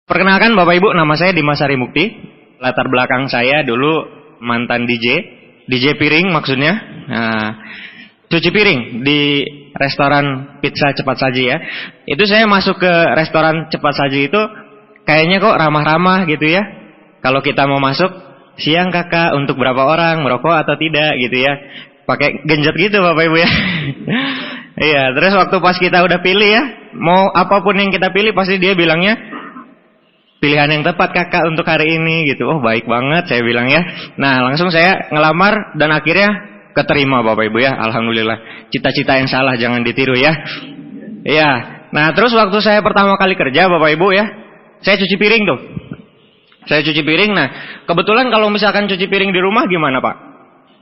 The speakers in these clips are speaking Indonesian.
Perkenalkan Bapak Ibu, nama saya Dimas Sari Mukti. Latar belakang saya dulu mantan DJ piring maksudnya. Nah, cuci piring di restoran pizza cepat saji ya. Itu saya masuk ke restoran cepat saji itu kayaknya kok ramah-ramah gitu ya. Kalau kita mau masuk, siang kakak untuk berapa orang, merokok atau tidak gitu ya. Pakai genjot gitu Bapak Ibu ya. Iya, terus waktu pas kita udah pilih ya, mau apapun yang kita pilih pasti dia bilangnya pilihan yang tepat kakak untuk hari ini gitu. Oh baik banget saya bilang ya. Nah langsung saya ngelamar dan akhirnya keterima Bapak Ibu ya. Alhamdulillah. Cita-cita yang salah jangan ditiru ya. Iya. Nah terus waktu saya pertama kali kerja Bapak Ibu ya, saya cuci piring tuh. Saya cuci piring. Nah kebetulan kalau misalkan cuci piring di rumah gimana Pak?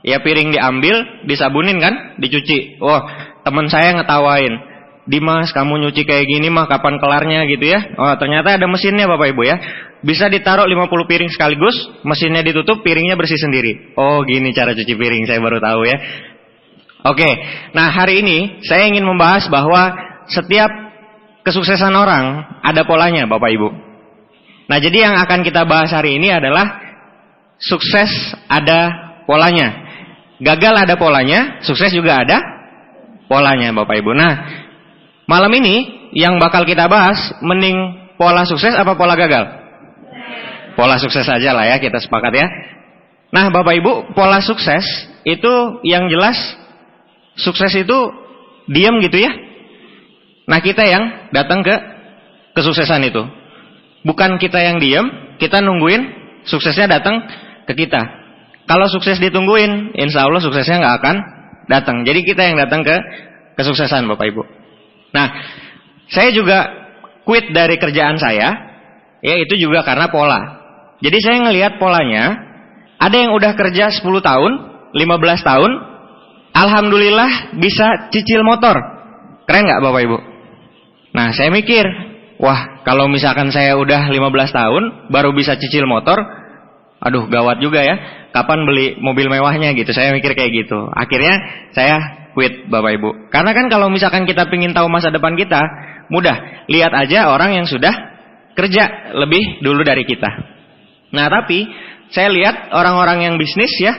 Ya piring diambil, disabunin kan, dicuci. Oh teman saya ngetawain. Dimas, kamu nyuci kayak gini mah kapan kelarnya gitu ya. Oh ternyata ada mesinnya Bapak Ibu ya. Bisa ditaruh 50 piring sekaligus, mesinnya ditutup, piringnya bersih sendiri. Oh gini cara cuci piring, saya baru tahu ya. Oke, nah hari ini saya ingin membahas bahwa setiap kesuksesan orang ada polanya Bapak Ibu. Nah jadi yang akan kita bahas hari ini adalah sukses ada polanya. Gagal ada polanya, sukses juga ada polanya Bapak Ibu. Nah malam ini yang bakal kita bahas, mending pola sukses apa pola gagal? Pola sukses aja lah ya, kita sepakat ya. Nah Bapak Ibu, pola sukses itu yang jelas, sukses itu diam gitu ya. Nah kita yang datang ke kesuksesan itu. Bukan kita yang diam, kita nungguin suksesnya datang ke kita. Kalau sukses ditungguin, insya Allah suksesnya nggak akan datang. Jadi kita yang datang ke kesuksesan Bapak Ibu. Nah, saya juga quit dari kerjaan saya, ya itu juga karena pola. Jadi saya ngelihat polanya, ada yang udah kerja 10 tahun, 15 tahun, alhamdulillah bisa cicil motor. Keren nggak Bapak Ibu? Nah, saya mikir, wah kalau misalkan saya udah 15 tahun, baru bisa cicil motor, aduh gawat juga ya, kapan beli mobil mewahnya gitu, saya mikir kayak gitu. Akhirnya saya quit Bapak Ibu. Karena kan kalau misalkan kita pingin tahu masa depan kita, mudah. Lihat aja orang yang sudah kerja lebih dulu dari kita. Nah tapi, saya lihat orang-orang yang bisnis ya,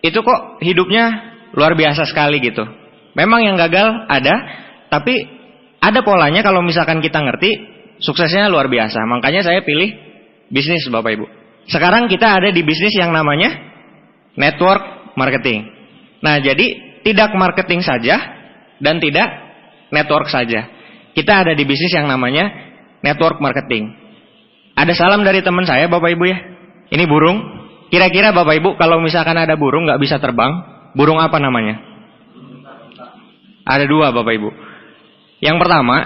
itu kok hidupnya luar biasa sekali gitu. Memang yang gagal ada, tapi ada polanya kalau misalkan kita ngerti, suksesnya luar biasa. Makanya saya pilih bisnis Bapak Ibu. Sekarang kita ada di bisnis yang namanya network marketing. Nah jadi, tidak marketing saja dan tidak network saja. Kita ada di bisnis yang namanya network marketing. Ada salam dari teman saya Bapak Ibu ya. Ini burung. Kira-kira Bapak Ibu kalau misalkan ada burung gak bisa terbang, burung apa namanya? Ada dua Bapak Ibu. Yang pertama,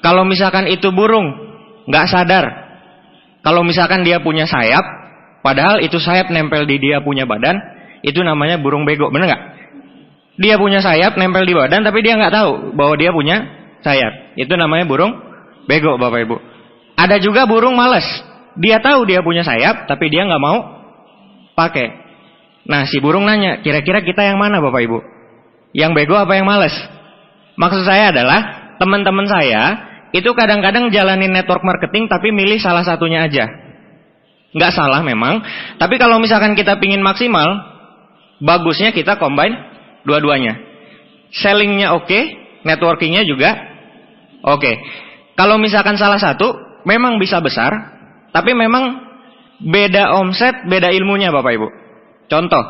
kalau misalkan itu burung gak sadar, kalau misalkan dia punya sayap, padahal itu sayap nempel di dia punya badan, itu namanya burung bego, bener gak? Dia punya sayap nempel di badan tapi dia nggak tahu bahwa dia punya sayap. Itu namanya burung bego Bapak Ibu. Ada juga burung malas. Dia tahu dia punya sayap tapi dia nggak mau pakai. Nah si burung nanya, kira-kira kita yang mana Bapak Ibu? Yang bego apa yang malas? Maksud saya adalah teman-teman saya itu kadang-kadang jalanin network marketing tapi milih salah satunya aja. Nggak salah memang. Tapi kalau misalkan kita pingin maksimal, bagusnya kita combine dua-duanya. Sellingnya oke, networkingnya juga oke. Kalau misalkan salah satu, memang bisa besar, tapi memang beda omset, beda ilmunya Bapak Ibu. Contoh,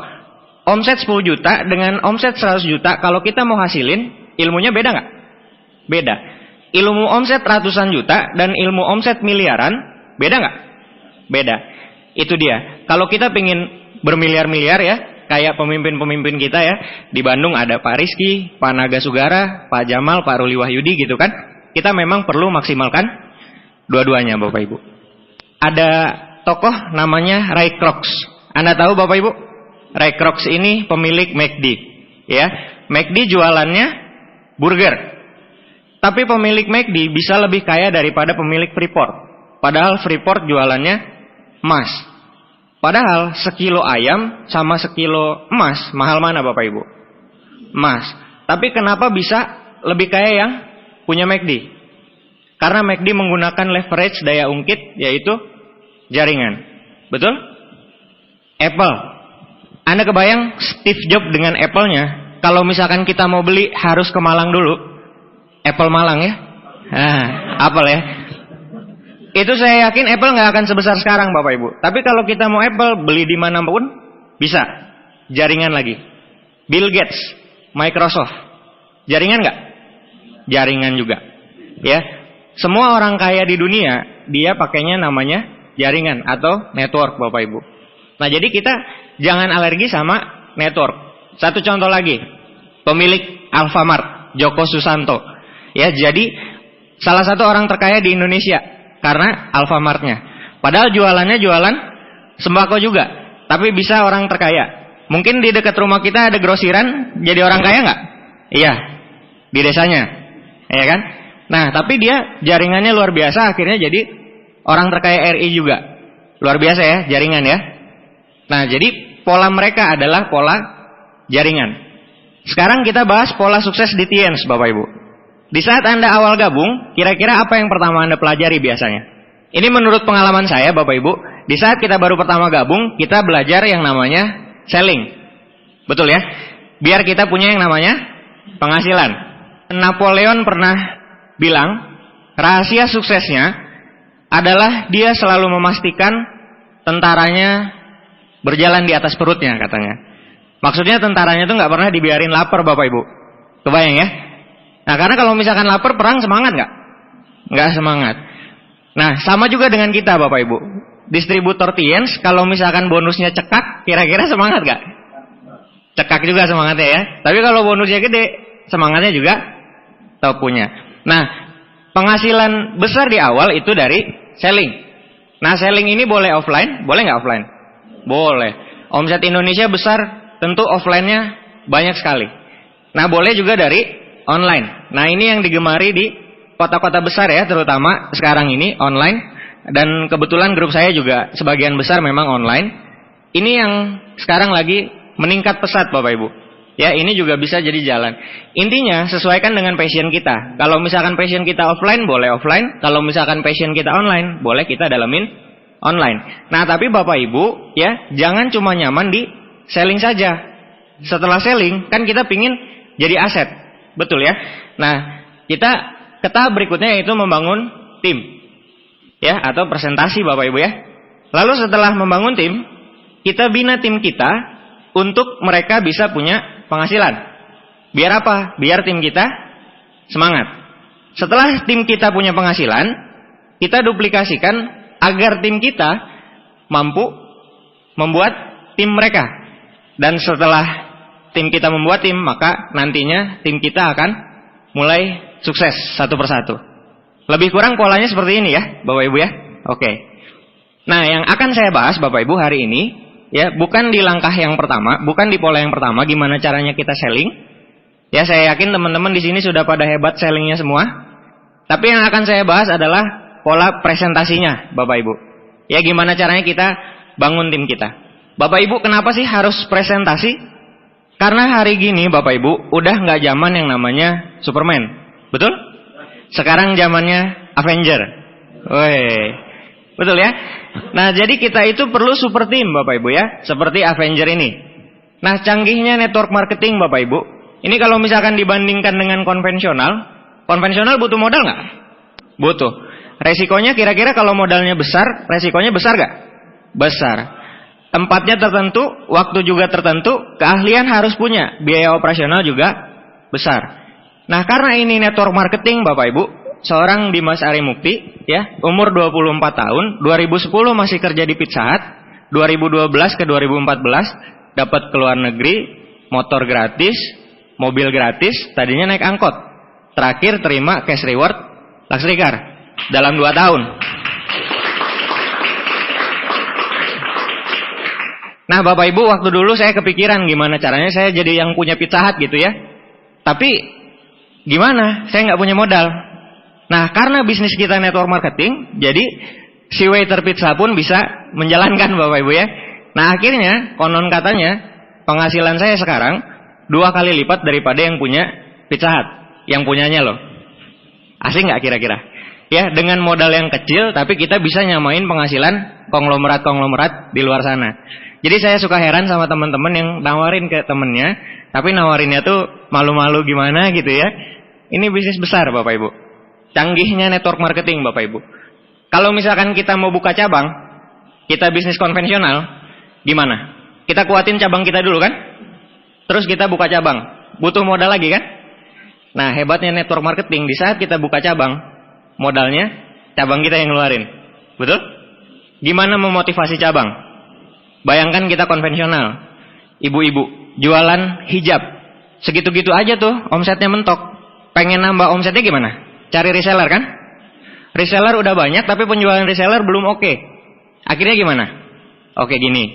omset 10 juta dengan omset 100 juta, kalau kita mau hasilin, ilmunya beda nggak? Beda. Ilmu omset ratusan juta dan ilmu omset miliaran, beda nggak? Beda. Itu dia. Kalau kita pingin bermiliar-miliar ya, kayak pemimpin-pemimpin kita ya. Di Bandung ada Pak Rizky, Pak Naga Sugara, Pak Jamal, Pak Ruli Wahyudi gitu kan. Kita memang perlu maksimalkan dua-duanya Bapak Ibu. Ada tokoh namanya Ray Kroc. Anda tahu Bapak Ibu? Ray Kroc ini pemilik McD. Ya, McD jualannya burger. Tapi pemilik McD bisa lebih kaya daripada pemilik Freeport. Padahal Freeport jualannya emas. Padahal sekilo ayam sama sekilo emas, mahal mana Bapak Ibu? Emas. Tapi kenapa bisa lebih kaya yang punya McD? Karena McD menggunakan leverage daya ungkit, yaitu jaringan. Betul? Apple. Anda kebayang Steve Jobs dengan Apple-nya, kalau misalkan kita mau beli harus ke Malang dulu. Apple Malang ya. Apple ya. Itu saya yakin Apple nggak akan sebesar sekarang Bapak Ibu. Tapi kalau kita mau Apple, beli di mana pun bisa. Jaringan lagi. Bill Gates, Microsoft. Jaringan nggak? Jaringan juga. Ya. Semua orang kaya di dunia, dia pakainya namanya jaringan atau network Bapak Ibu. Nah jadi kita jangan alergi sama network. Satu contoh lagi. Pemilik Alfamart, Joko Susanto. Ya, jadi salah satu orang terkaya di Indonesia karena Alfamartnya. Padahal jualannya jualan sembako juga, tapi bisa orang terkaya. Mungkin di dekat rumah kita ada grosiran, jadi orang kaya nggak? Iya, di desanya, ya kan? Nah, tapi dia jaringannya luar biasa, akhirnya jadi orang terkaya RI juga. Luar biasa ya, jaringan ya. Nah, jadi pola mereka adalah pola jaringan. Sekarang kita bahas pola sukses di Tiens, Bapak Ibu. Di saat Anda awal gabung, kira-kira apa yang pertama Anda pelajari biasanya? Ini menurut pengalaman saya, Bapak Ibu. Di saat kita baru pertama gabung, kita belajar yang namanya selling. Betul ya? Biar kita punya yang namanya penghasilan. Napoleon pernah bilang, rahasia suksesnya adalah dia selalu memastikan tentaranya berjalan di atas perutnya, katanya. Maksudnya tentaranya itu nggak pernah dibiarin lapar, Bapak Ibu. Kebayang ya? Nah, karena kalau misalkan lapar, perang semangat nggak? Nggak semangat. Nah, sama juga dengan kita, Bapak Ibu. Distributor Tiens, kalau misalkan bonusnya cekak, kira-kira semangat nggak? Cekak juga semangatnya ya. Tapi kalau bonusnya gede, semangatnya juga tahu punya. Nah, penghasilan besar di awal itu dari selling. Nah, selling ini boleh offline, boleh nggak offline? Boleh. Omset Indonesia besar, tentu offline-nya banyak sekali. Nah, boleh juga dari online. Nah, ini yang digemari di kota-kota besar ya, terutama sekarang ini online. Dan kebetulan grup saya juga sebagian besar memang online. Ini yang sekarang lagi meningkat pesat Bapak Ibu. Ya, ini juga bisa jadi jalan. Intinya sesuaikan dengan passion kita. Kalau misalkan passion kita offline, boleh offline. Kalau misalkan passion kita online, boleh kita dalamin online. Nah, tapi Bapak Ibu ya, jangan cuma nyaman di selling saja. Setelah selling, kan kita pingin jadi aset. Betul ya? Nah, kita ke tahap berikutnya yaitu membangun tim. Ya, atau presentasi Bapak Ibu ya. Lalu setelah membangun tim, kita bina tim kita untuk mereka bisa punya penghasilan. Biar apa? Biar tim kita semangat. Setelah tim kita punya penghasilan, kita duplikasikan agar tim kita mampu membuat tim mereka. Dan setelah tim kita membuat tim, maka nantinya tim kita akan mulai sukses satu persatu. Lebih kurang polanya seperti ini ya, Bapak Ibu ya. Oke. Nah, yang akan saya bahas Bapak Ibu hari ini, ya, bukan di langkah yang pertama, bukan di pola yang pertama, gimana caranya kita selling. Ya, saya yakin teman-teman di sini sudah pada hebat sellingnya semua. Tapi yang akan saya bahas adalah pola presentasinya, Bapak Ibu. Ya, gimana caranya kita bangun tim kita. Bapak Ibu, kenapa sih harus presentasi? Karena hari gini, Bapak Ibu, udah nggak zaman yang namanya Superman. Betul? Sekarang zamannya Avenger. Woi. Betul ya? Nah, jadi kita itu perlu super team Bapak Ibu ya, seperti Avenger ini. Nah, canggihnya network marketing Bapak Ibu. Ini kalau misalkan dibandingkan dengan konvensional butuh modal nggak? Butuh. Resikonya kira-kira kalau modalnya besar, resikonya besar nggak? Besar. Tempatnya tertentu, waktu juga tertentu, keahlian harus punya, biaya operasional juga besar. Nah, karena ini network marketing Bapak Ibu, seorang Dimas Arimukti ya, umur 24 tahun, 2010 masih kerja di Pizza Hut, 2012 ke 2014 dapat ke luar negeri, motor gratis, mobil gratis, tadinya naik angkot. Terakhir terima cash reward Luxury Car dalam 2 tahun. Nah, Bapak Ibu, waktu dulu saya kepikiran gimana caranya saya jadi yang punya Pizza Hut gitu ya. Tapi gimana? Saya nggak punya modal. Nah, karena bisnis kita network marketing, jadi si waiter pizza pun bisa menjalankan Bapak Ibu ya. Nah, akhirnya konon katanya penghasilan saya sekarang 2 kali lipat daripada yang punya Pizza Hut, yang punyanya loh. Asing nggak kira-kira? Ya, dengan modal yang kecil tapi kita bisa nyamain penghasilan konglomerat-konglomerat di luar sana. Jadi saya suka heran sama teman-teman yang nawarin ke temennya, tapi nawarinnya tuh malu-malu gimana gitu ya. Ini bisnis besar Bapak Ibu. Canggihnya network marketing Bapak Ibu. Kalau misalkan kita mau buka cabang, kita bisnis konvensional, gimana? Kita kuatin cabang kita dulu kan? Terus kita buka cabang. Butuh modal lagi kan? Nah, hebatnya network marketing, di saat kita buka cabang, modalnya cabang kita yang ngeluarin. Betul? Gimana memotivasi cabang? Bayangkan kita konvensional. Ibu-ibu jualan hijab. Segitu-gitu aja tuh omsetnya mentok. Pengen nambah omsetnya gimana? Cari reseller kan? Reseller udah banyak tapi penjualan reseller belum oke. Akhirnya gimana? Oke gini.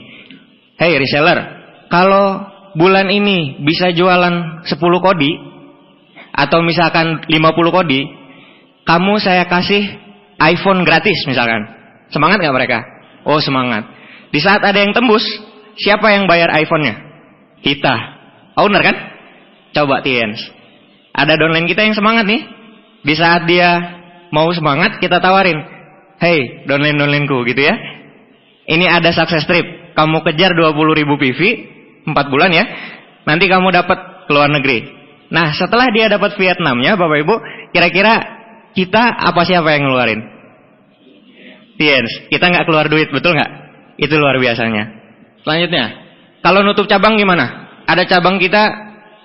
Hey reseller, kalau bulan ini bisa jualan 10 kodi atau misalkan 50 kodi, kamu saya kasih iPhone gratis misalkan. Semangat gak mereka? Oh semangat. Di saat ada yang tembus, siapa yang bayar iPhone-nya? Kita. Owner kan? Coba Tiens. Ada downline kita yang semangat nih. Di saat dia mau semangat, kita tawarin. Hey downline-downlineku gitu ya. Ini ada success trip. Kamu kejar 20.000 PV 4 bulan ya. Nanti kamu dapat ke luar negeri. Nah setelah dia dapat Vietnamnya Bapak Ibu, kira-kira kita apa siapa yang ngeluarin? Tiens. Kita nggak keluar duit, betul nggak? Itu luar biasanya. Selanjutnya, kalau nutup cabang gimana? Ada cabang kita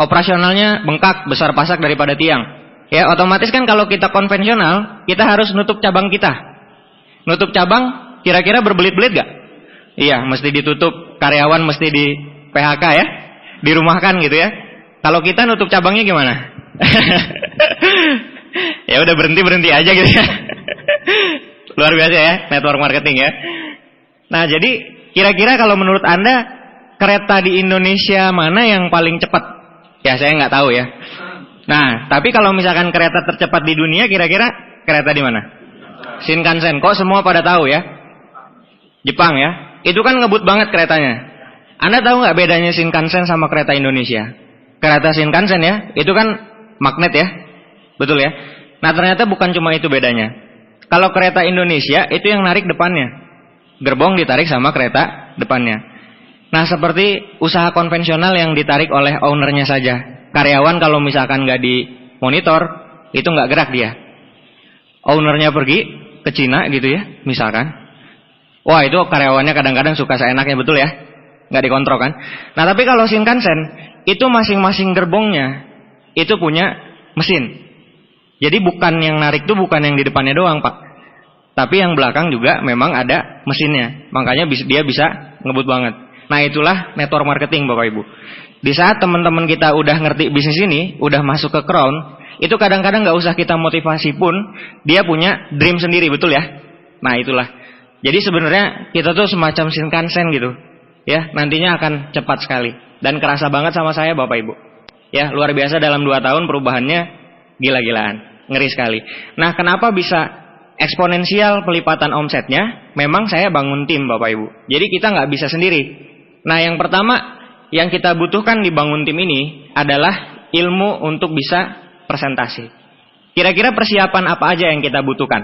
operasionalnya bengkak, besar pasak daripada tiang. Ya otomatis kan kalau kita konvensional, kita harus nutup cabang kita. Nutup cabang kira-kira berbelit-belit gak? Iya, mesti ditutup, karyawan mesti di PHK ya, dirumahkan gitu ya. Kalau kita nutup cabangnya gimana? Ya udah berhenti aja gitu ya. Luar biasa ya, network marketing ya. Nah jadi kira-kira kalau menurut Anda kereta di Indonesia mana yang paling cepat? Ya saya nggak tahu ya. Nah tapi kalau misalkan kereta tercepat di dunia, kira-kira kereta di mana? Shinkansen. Kok semua pada tahu ya? Jepang ya. Itu kan ngebut banget keretanya. Anda tahu nggak bedanya Shinkansen sama kereta Indonesia? Kereta Shinkansen ya, itu kan magnet ya, betul ya. Nah ternyata bukan cuma itu bedanya. Kalau kereta Indonesia itu yang narik depannya, gerbong ditarik sama kereta depannya. Nah seperti usaha konvensional yang ditarik oleh ownernya saja. Karyawan kalau misalkan nggak dimonitor, itu nggak gerak dia. Ownernya pergi ke Cina gitu ya, misalkan. Wah itu karyawannya kadang-kadang suka seenaknya, betul ya, nggak dikontrol kan. Nah tapi kalau Shinkansen itu masing-masing gerbongnya itu punya mesin. Jadi bukan yang narik tuh bukan yang di depannya doang Pak, tapi yang belakang juga memang ada mesinnya. Makanya dia bisa ngebut banget. Nah itulah network marketing Bapak Ibu. Di saat teman-teman kita udah ngerti bisnis ini, udah masuk ke Crown, itu kadang-kadang nggak usah kita motivasi pun, dia punya dream sendiri, betul ya. Nah itulah. Jadi sebenarnya kita tuh semacam Shinkansen gitu, ya nantinya akan cepat sekali dan kerasa banget sama saya Bapak Ibu. Ya luar biasa dalam 2 tahun perubahannya gila-gilaan, ngeri sekali. Nah kenapa bisa eksponensial pelipatan omsetnya? Memang saya bangun tim Bapak Ibu. Jadi kita nggak bisa sendiri. Nah yang pertama yang kita butuhkan di bangun tim ini adalah ilmu untuk bisa presentasi. Kira-kira persiapan apa aja yang kita butuhkan?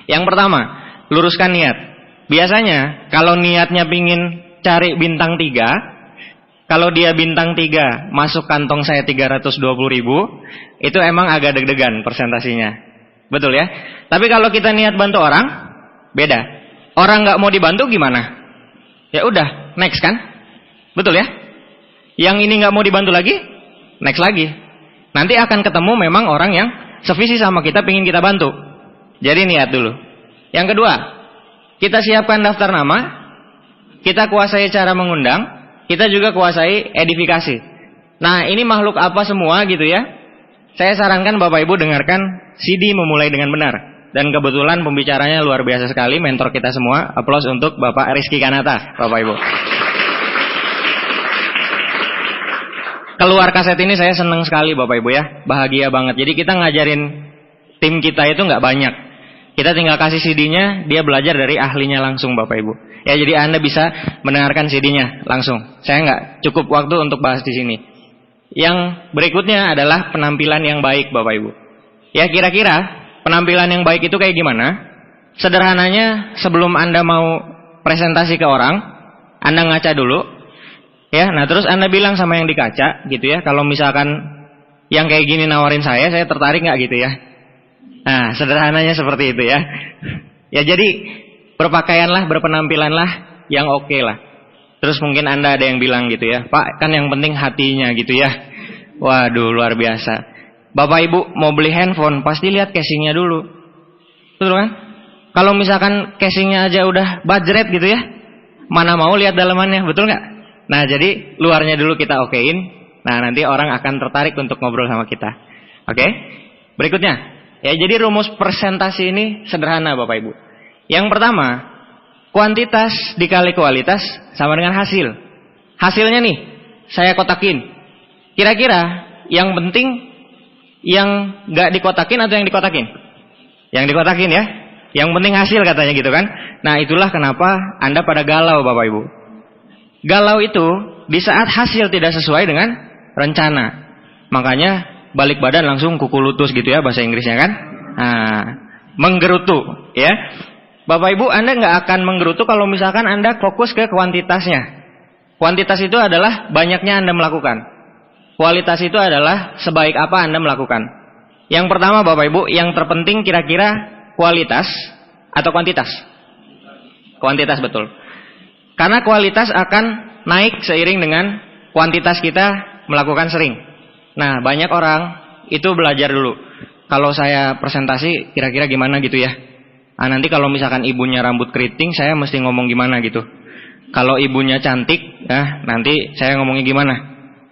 Yang pertama, luruskan niat. Biasanya kalau niatnya pingin cari bintang 3, kalau dia bintang 3 masuk kantong saya 320.000, itu emang agak deg-degan presentasinya. Betul ya? Tapi kalau kita niat bantu orang, beda. Orang nggak mau dibantu gimana? Ya udah, next kan? Betul ya? Yang ini nggak mau dibantu lagi, next lagi. Nanti akan ketemu memang orang yang sevisi sama kita, pingin kita bantu. Jadi niat dulu. Yang kedua, kita siapkan daftar nama, kita kuasai cara mengundang, kita juga kuasai edifikasi. Nah ini makhluk apa semua gitu ya. Saya sarankan Bapak Ibu dengarkan CD Memulai Dengan Benar. Dan kebetulan pembicaranya luar biasa sekali, mentor kita semua. Aplaus untuk Bapak Rizky Kanata, Bapak Ibu. Keluar kaset ini saya senang sekali Bapak Ibu ya, bahagia banget. Jadi kita ngajarin tim kita itu nggak banyak. Kita tinggal kasih CD-nya, dia belajar dari ahlinya langsung Bapak Ibu. Ya jadi Anda bisa mendengarkan CD-nya langsung. Saya nggak cukup waktu untuk bahas di sini. Yang berikutnya adalah penampilan yang baik Bapak Ibu. Ya kira-kira penampilan yang baik itu kayak gimana? Sederhananya, sebelum Anda mau presentasi ke orang, Anda ngaca dulu. Ya, nah terus Anda bilang sama yang di kaca gitu ya, kalau misalkan yang kayak gini nawarin saya tertarik nggak gitu ya. Nah, sederhananya seperti itu ya. Ya jadi berpakaianlah, berpenampilanlah yang oke lah. Terus mungkin Anda ada yang bilang gitu ya, Pak, kan yang penting hatinya gitu ya. Waduh, luar biasa. Bapak Ibu mau beli handphone, pasti lihat casingnya dulu. Betul kan? Kalau misalkan casingnya aja udah bajret gitu ya, mana mau lihat dalamannya, betul nggak? Nah, jadi luarnya dulu kita okein. Nah, nanti orang akan tertarik untuk ngobrol sama kita. Oke? Berikutnya. Ya, jadi rumus presentasi ini sederhana Bapak Ibu. Yang pertama, kuantitas dikali kualitas sama dengan hasil. Hasilnya nih, saya kotakin. Kira-kira yang penting yang nggak dikotakin atau yang dikotakin? Yang dikotakin ya. Yang penting hasil katanya gitu kan. Nah, itulah kenapa Anda pada galau Bapak Ibu. Galau itu di saat hasil tidak sesuai dengan rencana. Makanya balik badan langsung kuku lutus gitu ya bahasa Inggrisnya kan. Nah, menggerutu ya. Bapak Ibu, Anda nggak akan menggerutu kalau misalkan Anda fokus ke kuantitasnya. Kuantitas itu adalah banyaknya Anda melakukan. Kualitas itu adalah sebaik apa Anda melakukan. Yang pertama Bapak Ibu, yang terpenting kira-kira kualitas atau kuantitas? Kuantitas betul. Karena kualitas akan naik seiring dengan kuantitas kita melakukan sering. Nah, banyak orang itu belajar dulu. Kalau saya presentasi kira-kira gimana gitu ya. Ah, nanti kalau misalkan ibunya rambut keriting, saya mesti ngomong gimana gitu. Kalau ibunya cantik, nah nanti saya ngomongnya gimana.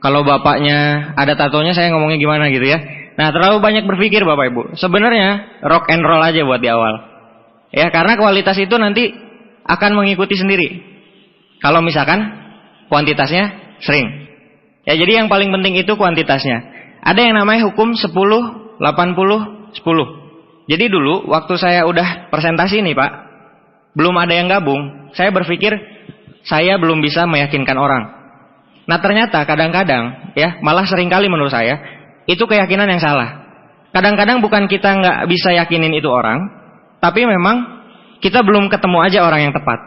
Kalau bapaknya ada tatonya, saya ngomongnya gimana gitu ya. Nah, terlalu banyak berpikir Bapak Ibu. Sebenarnya rock and roll aja buat di awal. Ya, karena kualitas itu nanti akan mengikuti sendiri. Kalau misalkan kuantitasnya sering. Ya, jadi yang paling penting itu kuantitasnya. Ada yang namanya hukum 10, 80, 10. Jadi dulu waktu saya udah presentasi nih Pak, belum ada yang gabung, saya berpikir saya belum bisa meyakinkan orang. Nah, ternyata kadang-kadang ya, malah seringkali menurut saya itu keyakinan yang salah. Kadang-kadang bukan kita nggak bisa yakinin itu orang, tapi memang kita belum ketemu aja orang yang tepat.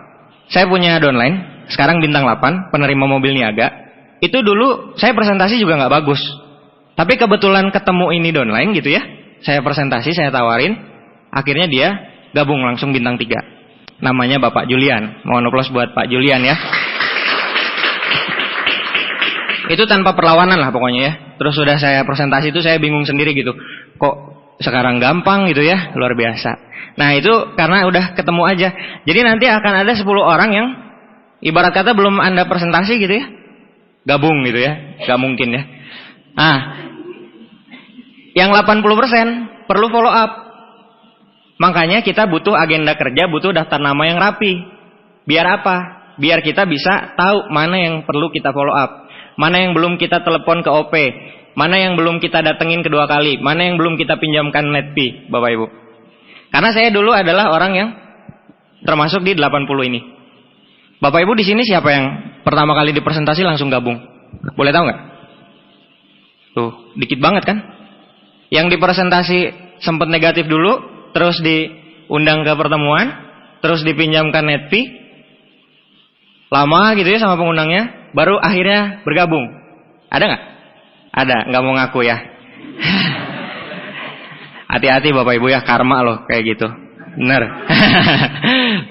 Saya punya downline, sekarang bintang 8, penerima mobil niaga. Itu dulu saya presentasi juga nggak bagus. Tapi kebetulan ketemu ini downline gitu ya. Saya presentasi, saya tawarin. Akhirnya dia gabung langsung bintang 3. Namanya Bapak Julian. Mohon aplaus buat Pak Julian ya. Itu tanpa perlawanan lah pokoknya ya. Terus sudah saya presentasi itu saya bingung sendiri gitu. Kok sekarang gampang gitu ya, luar biasa. Nah, itu karena udah ketemu aja. Jadi nanti akan ada 10 orang yang ibarat kata belum Anda presentasi gitu ya, gabung gitu ya. Gak mungkin ya. Nah, yang 80% perlu follow up. Makanya kita butuh agenda kerja, butuh daftar nama yang rapi. Biar apa? Biar kita bisa tahu mana yang perlu kita follow up. Mana yang belum kita telepon ke OP. Mana yang belum kita datengin kedua kali. Mana yang belum kita pinjamkan net fee, Bapak Ibu. Karena saya dulu adalah orang yang termasuk di 80 ini. Bapak Ibu di sini siapa yang pertama kali di presentasi langsung gabung? Boleh tahu nggak? Tuh, dikit banget kan? Yang di presentasi sempat negatif dulu, terus diundang ke pertemuan, terus dipinjamkan net fee, lama gitu ya sama pengundangnya, baru akhirnya bergabung. Ada nggak? Ada, nggak mau ngaku ya. Hati-hati Bapak Ibu ya, karma loh kayak gitu. Bener.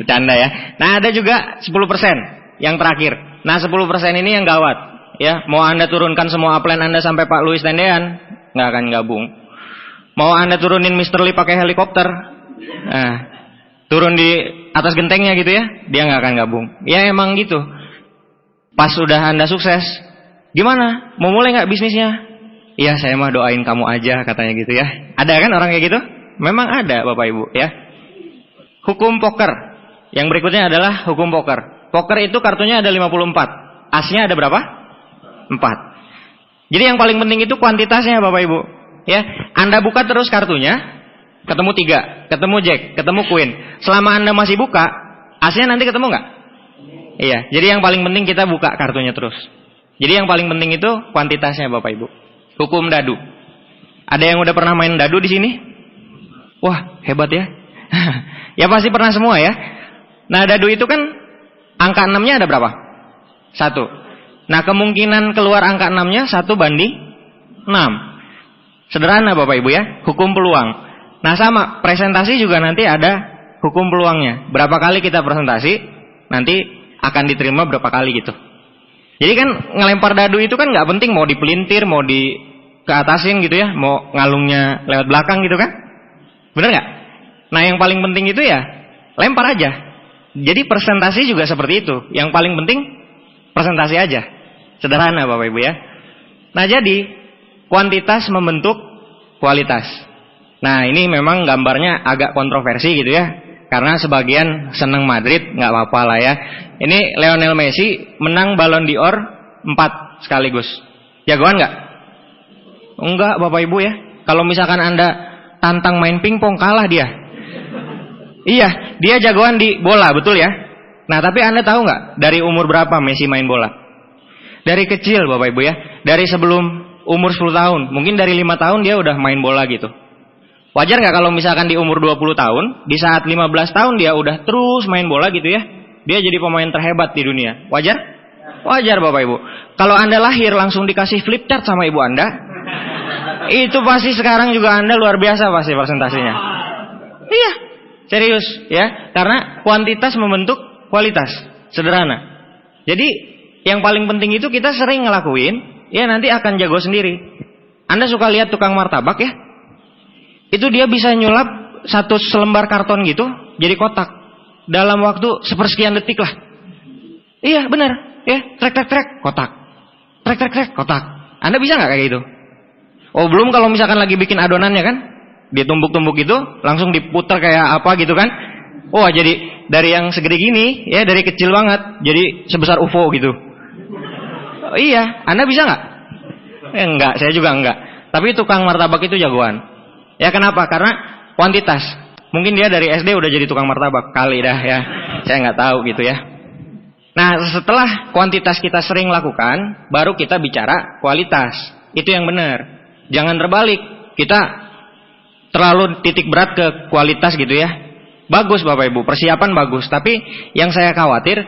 Bercanda ya. Nah, ada juga 10% yang terakhir. Nah, 10% ini yang gawat. Ya, mau Anda turunkan semua upline Anda sampai Pak Louis Tendean, nggak akan gabung. Mau Anda turunin Mr. Lee pakai helikopter, nah, turun di atas gentengnya gitu ya, dia nggak akan gabung. Ya emang gitu. Pas sudah Anda sukses, gimana? Mau mulai nggak bisnisnya? Iya, saya mah doain kamu aja katanya gitu ya. Ada kan orang kayak gitu? Memang ada Bapak Ibu ya. Hukum poker. Yang berikutnya adalah hukum poker. Poker itu kartunya ada 54. Asnya ada berapa? 4. Jadi yang paling penting itu kuantitasnya Bapak Ibu. Ya, Anda buka terus kartunya, ketemu 3, ketemu Jack, ketemu Queen. Selama Anda masih buka, asnya nanti ketemu nggak? Iya. Jadi yang paling penting kita buka kartunya terus. Jadi yang paling penting itu kuantitasnya Bapak Ibu. Hukum dadu. Ada yang udah pernah main dadu di sini? Wah, hebat ya. Ya pasti pernah semua ya. Nah, dadu itu kan angka 6-nya ada berapa? 1. Nah, kemungkinan keluar angka 6-nya 1:6. Sederhana Bapak Ibu ya, hukum peluang. Nah, sama, presentasi juga nanti ada hukum peluangnya. Berapa kali kita presentasi, nanti akan diterima berapa kali gitu. Jadi kan ngelempar dadu itu kan nggak penting mau dipelintir, mau di ke atasin gitu ya, mau ngalungnya lewat belakang gitu kan. Bener nggak? Nah, yang paling penting itu ya lempar aja. Jadi presentasi juga seperti itu. Yang paling penting presentasi aja. Sederhana Bapak Ibu ya. Nah, jadi kuantitas membentuk kualitas. Nah, ini memang gambarnya agak kontroversi gitu ya. Karena sebagian seneng Madrid, nggak apa-apa lah ya. Ini Lionel Messi menang Ballon d'Or 4 sekaligus. Jagoan nggak? Enggak Bapak Ibu ya. Kalau misalkan Anda tantang main pingpong, kalah dia. Iya, dia jagoan di bola, betul ya. Nah, tapi Anda tahu nggak dari umur berapa Messi main bola? Dari kecil Bapak Ibu ya. Dari sebelum umur 10 tahun. Mungkin dari 5 tahun dia udah main bola gitu. Wajar nggak kalau misalkan di umur 20 tahun, di saat 15 tahun dia udah terus main bola gitu ya. Dia jadi pemain terhebat di dunia. Wajar? Wajar Bapak Ibu. Kalau Anda lahir langsung dikasih flip chart sama ibu Anda, itu pasti sekarang juga Anda luar biasa pasti presentasinya. Iya, serius ya. Karena kuantitas membentuk kualitas. Sederhana. Jadi yang paling penting itu kita sering ngelakuin, ya nanti akan jago sendiri. Anda suka lihat tukang martabak ya? Itu dia bisa nyulap 1 selembar karton gitu jadi kotak dalam waktu sepersekian detik lah. Iya benar ya, trek kotak, trek kotak. Anda bisa nggak kayak gitu? Oh, belum kalau misalkan lagi bikin adonannya kan, ditumbuk-tumbuk itu langsung diputar kayak apa gitu kan. Oh, jadi dari yang segede gini ya, dari kecil banget jadi sebesar UFO gitu. Oh, iya, Anda bisa nggak? Enggak, saya juga enggak. Tapi tukang martabak itu jagoan. Ya kenapa? Karena kuantitas. Mungkin dia dari SD udah jadi tukang martabak kali dah ya. Saya nggak tahu gitu ya. Nah, setelah kuantitas kita sering lakukan, baru kita bicara kualitas. Itu yang benar. Jangan terbalik. Kita terlalu titik berat ke kualitas gitu ya. Bagus Bapak Ibu, persiapan bagus. Tapi yang saya khawatir,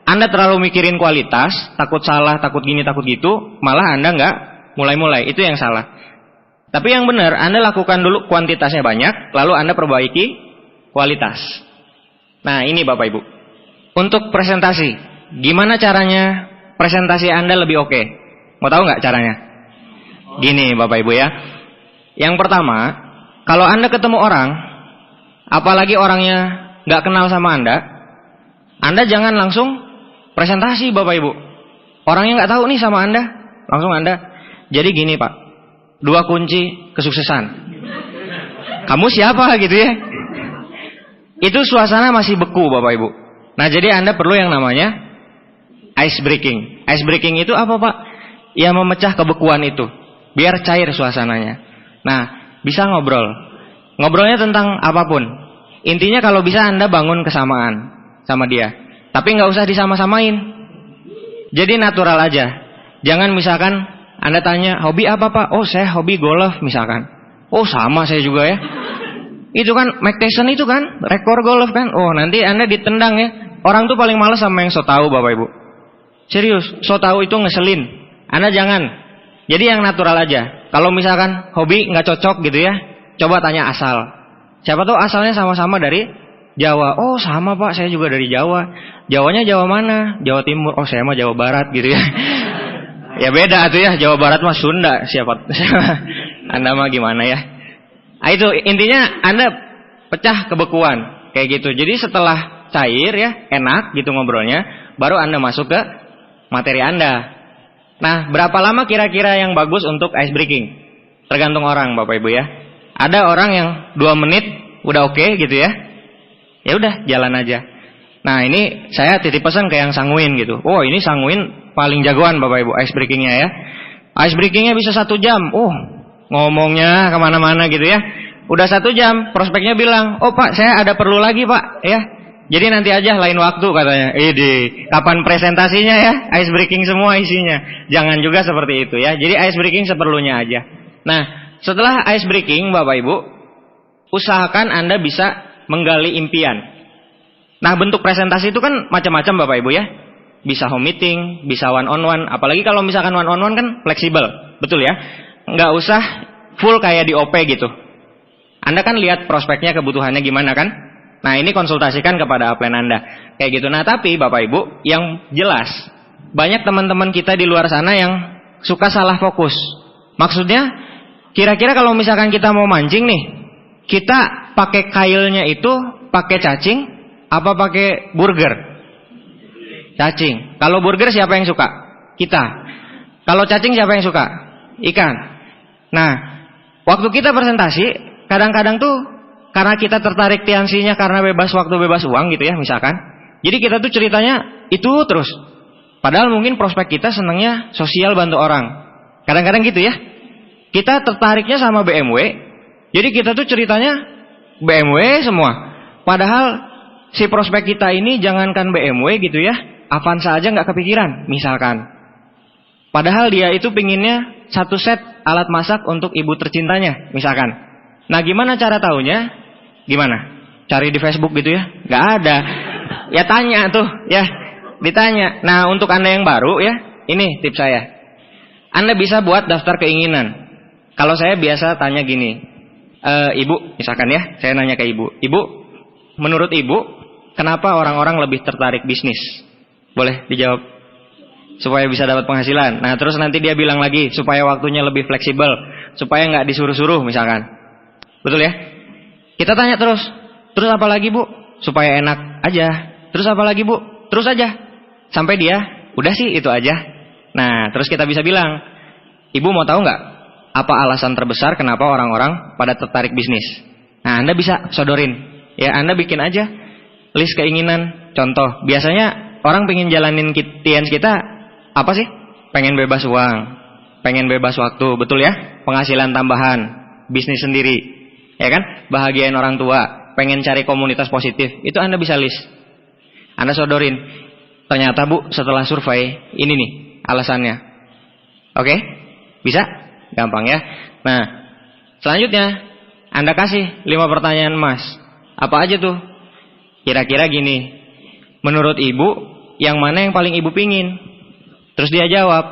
Anda terlalu mikirin kualitas, takut salah, takut gini, takut gitu, malah Anda nggak mulai-mulai. Itu yang salah. Tapi yang benar, Anda lakukan dulu kuantitasnya banyak, lalu Anda perbaiki kualitas. Nah, ini Bapak Ibu. Untuk presentasi, gimana caranya presentasi Anda lebih oke? Mau tahu nggak caranya? Gini Bapak Ibu ya. Yang pertama, kalau Anda ketemu orang, apalagi orangnya nggak kenal sama Anda jangan langsung presentasi Bapak Ibu. Orangnya nggak tahu nih sama Anda, langsung Anda. Jadi gini Pak. 2 kunci kesuksesan. Kamu siapa gitu ya? Itu suasana masih beku Bapak Ibu. Nah, jadi Anda perlu yang namanya ice breaking. Ice breaking itu apa Pak? Ya memecah kebekuan itu. Biar cair suasananya. Nah, bisa ngobrol. Ngobrolnya tentang apapun. Intinya kalau bisa Anda bangun kesamaan sama dia. Tapi nggak usah disama-samain. Jadi natural aja. Jangan misalkan Anda tanya, hobi apa Pak? Oh, saya hobi golf misalkan. Oh, sama saya juga ya. Itu kan Mike Tyson itu kan, rekor golf kan. Oh, nanti Anda ditendang ya. Orang tuh paling malas sama yang so tahu Bapak Ibu. Serius, so tahu itu ngeselin. Anda jangan. Jadi yang natural aja. Kalau misalkan hobi nggak cocok gitu ya, coba tanya asal. Siapa tahu asalnya sama-sama dari Jawa. Oh, sama Pak, saya juga dari Jawa. Jawanya Jawa mana? Jawa Timur. Oh, saya mah Jawa Barat gitu ya. Ya beda tuh ya, Jawa Barat mah Sunda. Siapa Anda mah gimana ya? Nah, itu intinya Anda pecah kebekuan kayak gitu. Jadi setelah cair ya, enak gitu ngobrolnya, baru Anda masuk ke materi Anda. Nah, berapa lama kira-kira yang bagus untuk ice breaking? Tergantung orang Bapak Ibu ya. Ada orang yang 2 menit udah oke gitu ya. Ya udah, jalan aja. Nah, ini saya titip pesan ke yang sanguin gitu. Oh, ini sanguin paling jagoan Bapak Ibu ice breakingnya ya. Ice breakingnya bisa 1 jam. Oh, ngomongnya kemana-mana gitu ya. Udah 1 jam, prospeknya bilang, oh Pak, saya ada perlu lagi Pak ya. Jadi nanti aja lain waktu katanya. Kapan presentasinya ya? Ice breaking semua isinya. Jangan juga seperti itu ya. Jadi ice breaking seperlunya aja. Nah, setelah ice breaking Bapak Ibu, usahakan Anda bisa menggali impian. Nah, bentuk presentasi itu kan macam-macam Bapak Ibu ya. Bisa home meeting, bisa one on one. Apalagi kalau misalkan one on one kan fleksibel, betul ya. Nggak usah full kayak di OP gitu. Anda kan lihat prospeknya, kebutuhannya gimana kan. Nah, ini konsultasikan kepada upline Anda. Kayak gitu. Nah, tapi Bapak Ibu, yang jelas, banyak teman-teman kita di luar sana yang suka salah fokus. Maksudnya, kira-kira kalau misalkan kita mau mancing nih, kita pakai kailnya itu pakai cacing, apa pakai burger? Cacing. Kalau burger siapa yang suka? Kita. Kalau cacing siapa yang suka? Ikan. Nah, waktu kita presentasi, kadang-kadang tuh karena kita tertarik tiansinya karena bebas waktu bebas uang gitu ya misalkan. Jadi kita tuh ceritanya itu terus. Padahal mungkin prospek kita senangnya sosial, bantu orang. Kadang-kadang gitu ya. Kita tertariknya sama BMW. Jadi kita tuh ceritanya BMW semua. Padahal si prospek kita ini jangankan BMW gitu ya, Avanza aja nggak kepikiran misalkan. Padahal dia itu pinginnya satu set alat masak untuk ibu tercintanya misalkan. Nah, gimana cara taunya? Gimana? Cari di Facebook gitu ya? Nggak ada. Ya tanya tuh, ya ditanya. Nah, untuk Anda yang baru ya, ini tips saya. Anda bisa buat daftar keinginan. Kalau saya biasa tanya gini, Ibu, misalkan ya, saya nanya ke Ibu. Ibu, menurut Ibu, kenapa orang-orang lebih tertarik bisnis? Boleh dijawab? Supaya bisa dapat penghasilan. Nah, terus nanti dia bilang lagi, supaya waktunya lebih fleksibel, supaya nggak disuruh-suruh misalkan. Betul ya? Kita tanya terus apa lagi Bu? Supaya enak aja. Terus apa lagi Bu? Terus aja. Sampai dia, udah sih itu aja. Nah, terus kita bisa bilang, Ibu mau tahu nggak apa alasan terbesar kenapa orang-orang pada tertarik bisnis? Nah, Anda bisa sodorin. Ya, Anda bikin aja list keinginan. Contoh, biasanya orang pengen jalanin tians kita apa sih? Pengen bebas uang, pengen bebas waktu, betul ya? Penghasilan tambahan, bisnis sendiri. Ya kan? Bahagiain orang tua, pengen cari komunitas positif. Itu Anda bisa list. Anda sodorin. Ternyata Bu, setelah survei, ini nih alasannya. Oke? Bisa? Gampang ya. Nah, selanjutnya Anda kasih 5 pertanyaan Mas. Apa aja tuh? Kira-kira gini. Menurut Ibu, yang mana yang paling Ibu pingin? Terus dia jawab.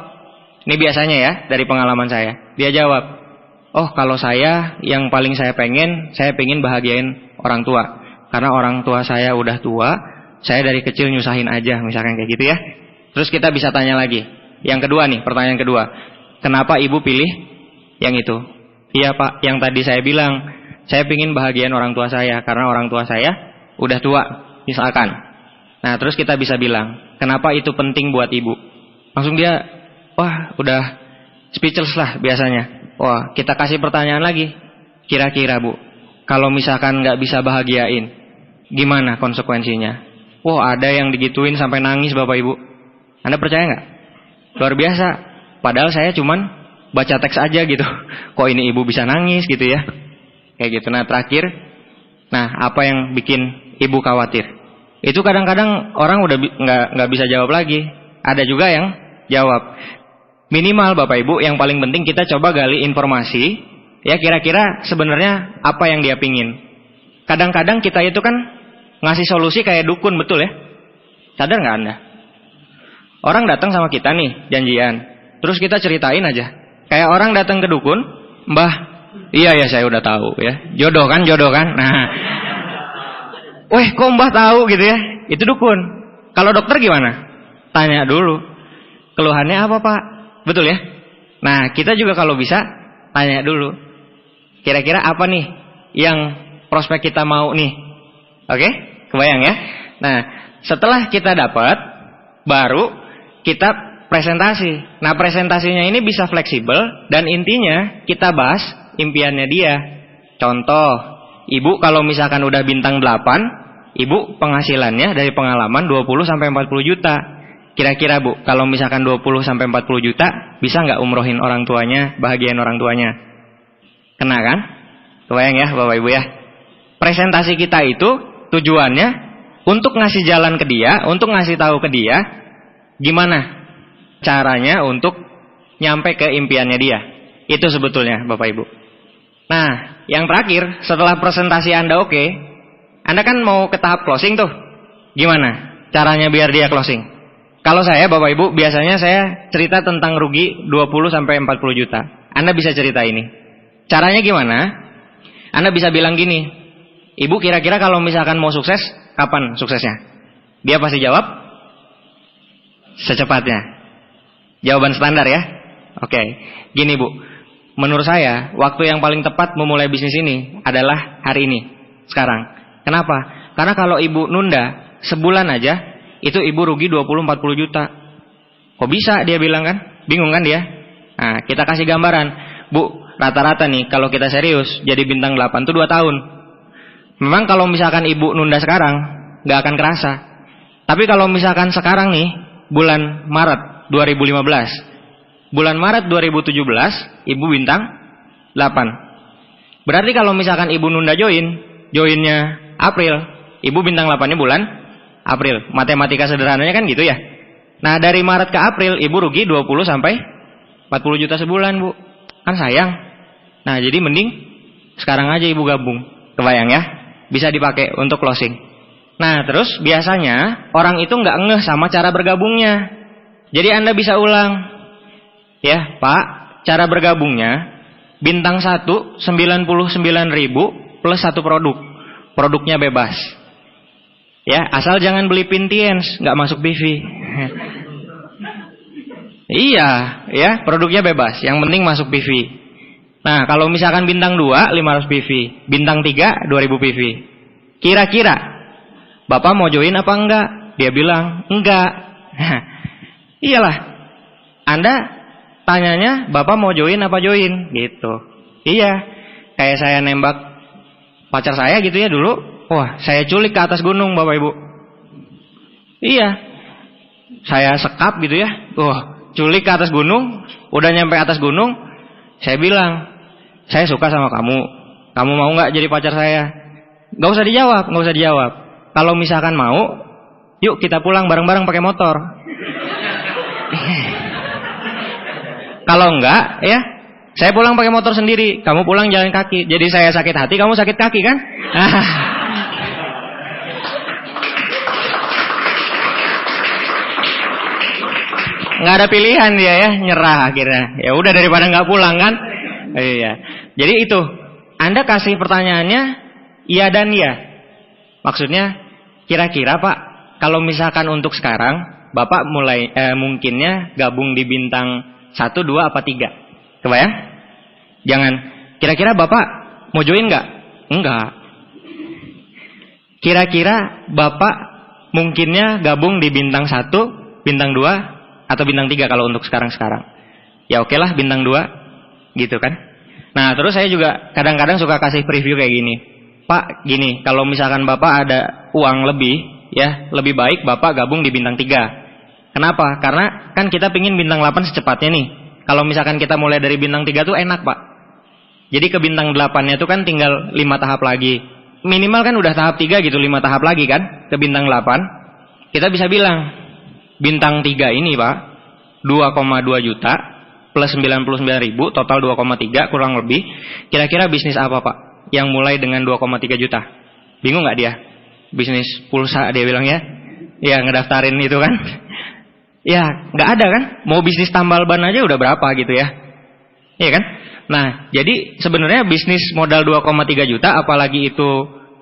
Ini biasanya ya, dari pengalaman saya. Dia jawab, oh kalau saya yang paling saya pengen bahagiain orang tua. Karena orang tua saya udah tua, saya dari kecil nyusahin aja, misalkan kayak gitu ya. Terus kita bisa tanya lagi. Yang kedua nih, pertanyaan kedua. Kenapa Ibu pilih yang itu? Iya Pak, yang tadi saya bilang, saya pengen bahagiain orang tua saya. Karena orang tua saya udah tua, misalkan. Nah, terus kita bisa bilang, kenapa itu penting buat Ibu? Langsung dia, wah udah speechless lah biasanya. Wah, kita kasih pertanyaan lagi. Kira-kira Bu, kalau misalkan nggak bisa bahagiain, gimana konsekuensinya? Wah, ada yang digituin sampai nangis Bapak Ibu. Anda percaya nggak? Luar biasa. Padahal saya cuman baca teks aja gitu. Kok ini ibu bisa nangis gitu ya? Kayak gitu. Nah, terakhir, apa yang bikin ibu khawatir? Itu kadang-kadang orang udah nggak bisa jawab lagi. Ada juga yang jawab. Minimal Bapak Ibu, yang paling penting kita coba gali informasi. Ya, kira-kira sebenarnya apa yang dia pingin. Kadang-kadang kita itu kan ngasih solusi kayak dukun, betul ya? Sadar nggak Anda? Orang datang sama kita nih, janjian. Terus kita ceritain aja. Kayak orang datang ke dukun, Mbah, iya ya saya udah tahu ya. Jodoh kan. Nah, weh kok Mbah tahu gitu ya? Itu dukun. Kalau dokter gimana? Tanya dulu. Keluhannya apa Pak? Betul ya? Nah, kita juga kalau bisa tanya dulu. Kira-kira apa nih yang prospek kita mau nih? Oke? Kebayang ya? Nah, setelah kita dapat, baru kita presentasi. Nah, presentasinya ini bisa fleksibel dan intinya kita bahas impiannya dia. Contoh, Ibu kalau misalkan udah bintang 8, Ibu penghasilannya dari pengalaman 20 sampai 40 juta. Kira-kira Bu, kalau misalkan 20 sampai 40 juta, bisa nggak umrohin orang tuanya, bahagiain orang tuanya? Kena kan? Kebayang ya Bapak Ibu ya? Presentasi kita itu tujuannya untuk ngasih jalan ke dia, untuk ngasih tahu ke dia gimana caranya untuk nyampe ke impiannya dia. Itu sebetulnya Bapak Ibu. Nah, yang terakhir, setelah presentasi Anda oke, Anda kan mau ke tahap closing tuh. Gimana caranya biar dia closing? Kalau saya, Bapak Ibu, biasanya saya cerita tentang rugi 20 sampai 40 juta. Anda bisa cerita ini. Caranya gimana? Anda bisa bilang gini, Ibu kira-kira kalau misalkan mau sukses, kapan suksesnya? Dia pasti jawab, secepatnya. Jawaban standar ya. Oke, gini Bu. Menurut saya, waktu yang paling tepat memulai bisnis ini adalah hari ini, sekarang. Kenapa? Karena kalau Ibu nunda sebulan aja, itu Ibu rugi 20-40 juta. Kok bisa dia bilang kan? Bingung kan dia? Nah, kita kasih gambaran. Bu, rata-rata nih, kalau kita serius, jadi bintang 8 itu 2 tahun. Memang kalau misalkan Ibu nunda sekarang, nggak akan kerasa. Tapi kalau misalkan sekarang nih, bulan Maret 2015, bulan Maret 2017, Ibu bintang 8. Berarti kalau misalkan Ibu nunda joinnya April, Ibu bintang 8-nya bulan April. Matematika sederhananya kan gitu ya. Nah, dari Maret ke April, Ibu rugi 20 sampai 40 juta sebulan, Bu. Kan sayang. Nah, jadi mending sekarang aja Ibu gabung. Kebayang ya? Bisa dipakai untuk closing. Nah, terus biasanya orang itu nggak ngeh sama cara bergabungnya. Jadi Anda bisa ulang. Ya, Pak, cara bergabungnya bintang 1 99.000 plus 1 produk. Produknya bebas. Ya, asal jangan beli Pintiens, nggak masuk PV. Iya, ya, produknya bebas. Yang penting masuk PV. Nah, kalau misalkan bintang 2 500 PV, bintang 3 2000 PV. Kira-kira Bapak mau join apa enggak? Dia bilang, enggak. Iyalah. Anda tanyanya, Bapak mau join apa join? Gitu. Iya. Kayak saya nembak pacar saya gitu ya dulu. Wah, saya culik ke atas gunung, Bapak Ibu. Iya. Saya sekap gitu ya. Wah, culik ke atas gunung. Udah nyampe atas gunung, saya bilang, saya suka sama kamu. Kamu mau nggak jadi pacar saya? Nggak usah dijawab. Kalau misalkan mau, yuk kita pulang bareng-bareng pakai motor. Kalau enggak, ya, saya pulang pakai motor sendiri. Kamu pulang jalan kaki. Jadi saya sakit hati, kamu sakit kaki kan? Nggak ada pilihan dia ya, nyerah akhirnya. Ya udah daripada nggak pulang kan? Iya. Jadi itu, Anda kasih pertanyaannya iya dan iya. Maksudnya, kira-kira Pak, kalau misalkan untuk sekarang, Bapak mulai mungkinnya gabung di bintang 1, 2, apa 3? Kebayang? Jangan, kira-kira Bapak mau join nggak? Enggak. Kira-kira Bapak mungkinnya gabung di bintang 1, bintang 2, atau bintang 3 kalau untuk sekarang-sekarang? Ya oke lah bintang 2, gitu kan? Nah, terus saya juga kadang-kadang suka kasih preview kayak gini. Pak, gini, kalau misalkan Bapak ada uang lebih, ya, lebih baik Bapak gabung di bintang 3. Kenapa? Karena kan kita pingin bintang 8 secepatnya nih. Kalau misalkan kita mulai dari bintang 3 tuh enak, Pak. Jadi ke bintang 8-nya tuh kan tinggal 5 tahap lagi. Minimal kan udah tahap 3 gitu, 5 tahap lagi kan, ke bintang 8. Kita bisa bilang, bintang 3 ini Pak, 2,2 juta plus 99.000, total 2,3 kurang lebih. Kira-kira bisnis apa Pak yang mulai dengan 2,3 juta? Bingung gak dia? Bisnis pulsa dia bilang ya. Ya ngedaftarin itu kan. Ya gak ada kan. Mau bisnis tambal ban aja udah berapa gitu ya. Iya kan. Nah jadi sebenarnya bisnis modal 2,3 juta, apalagi itu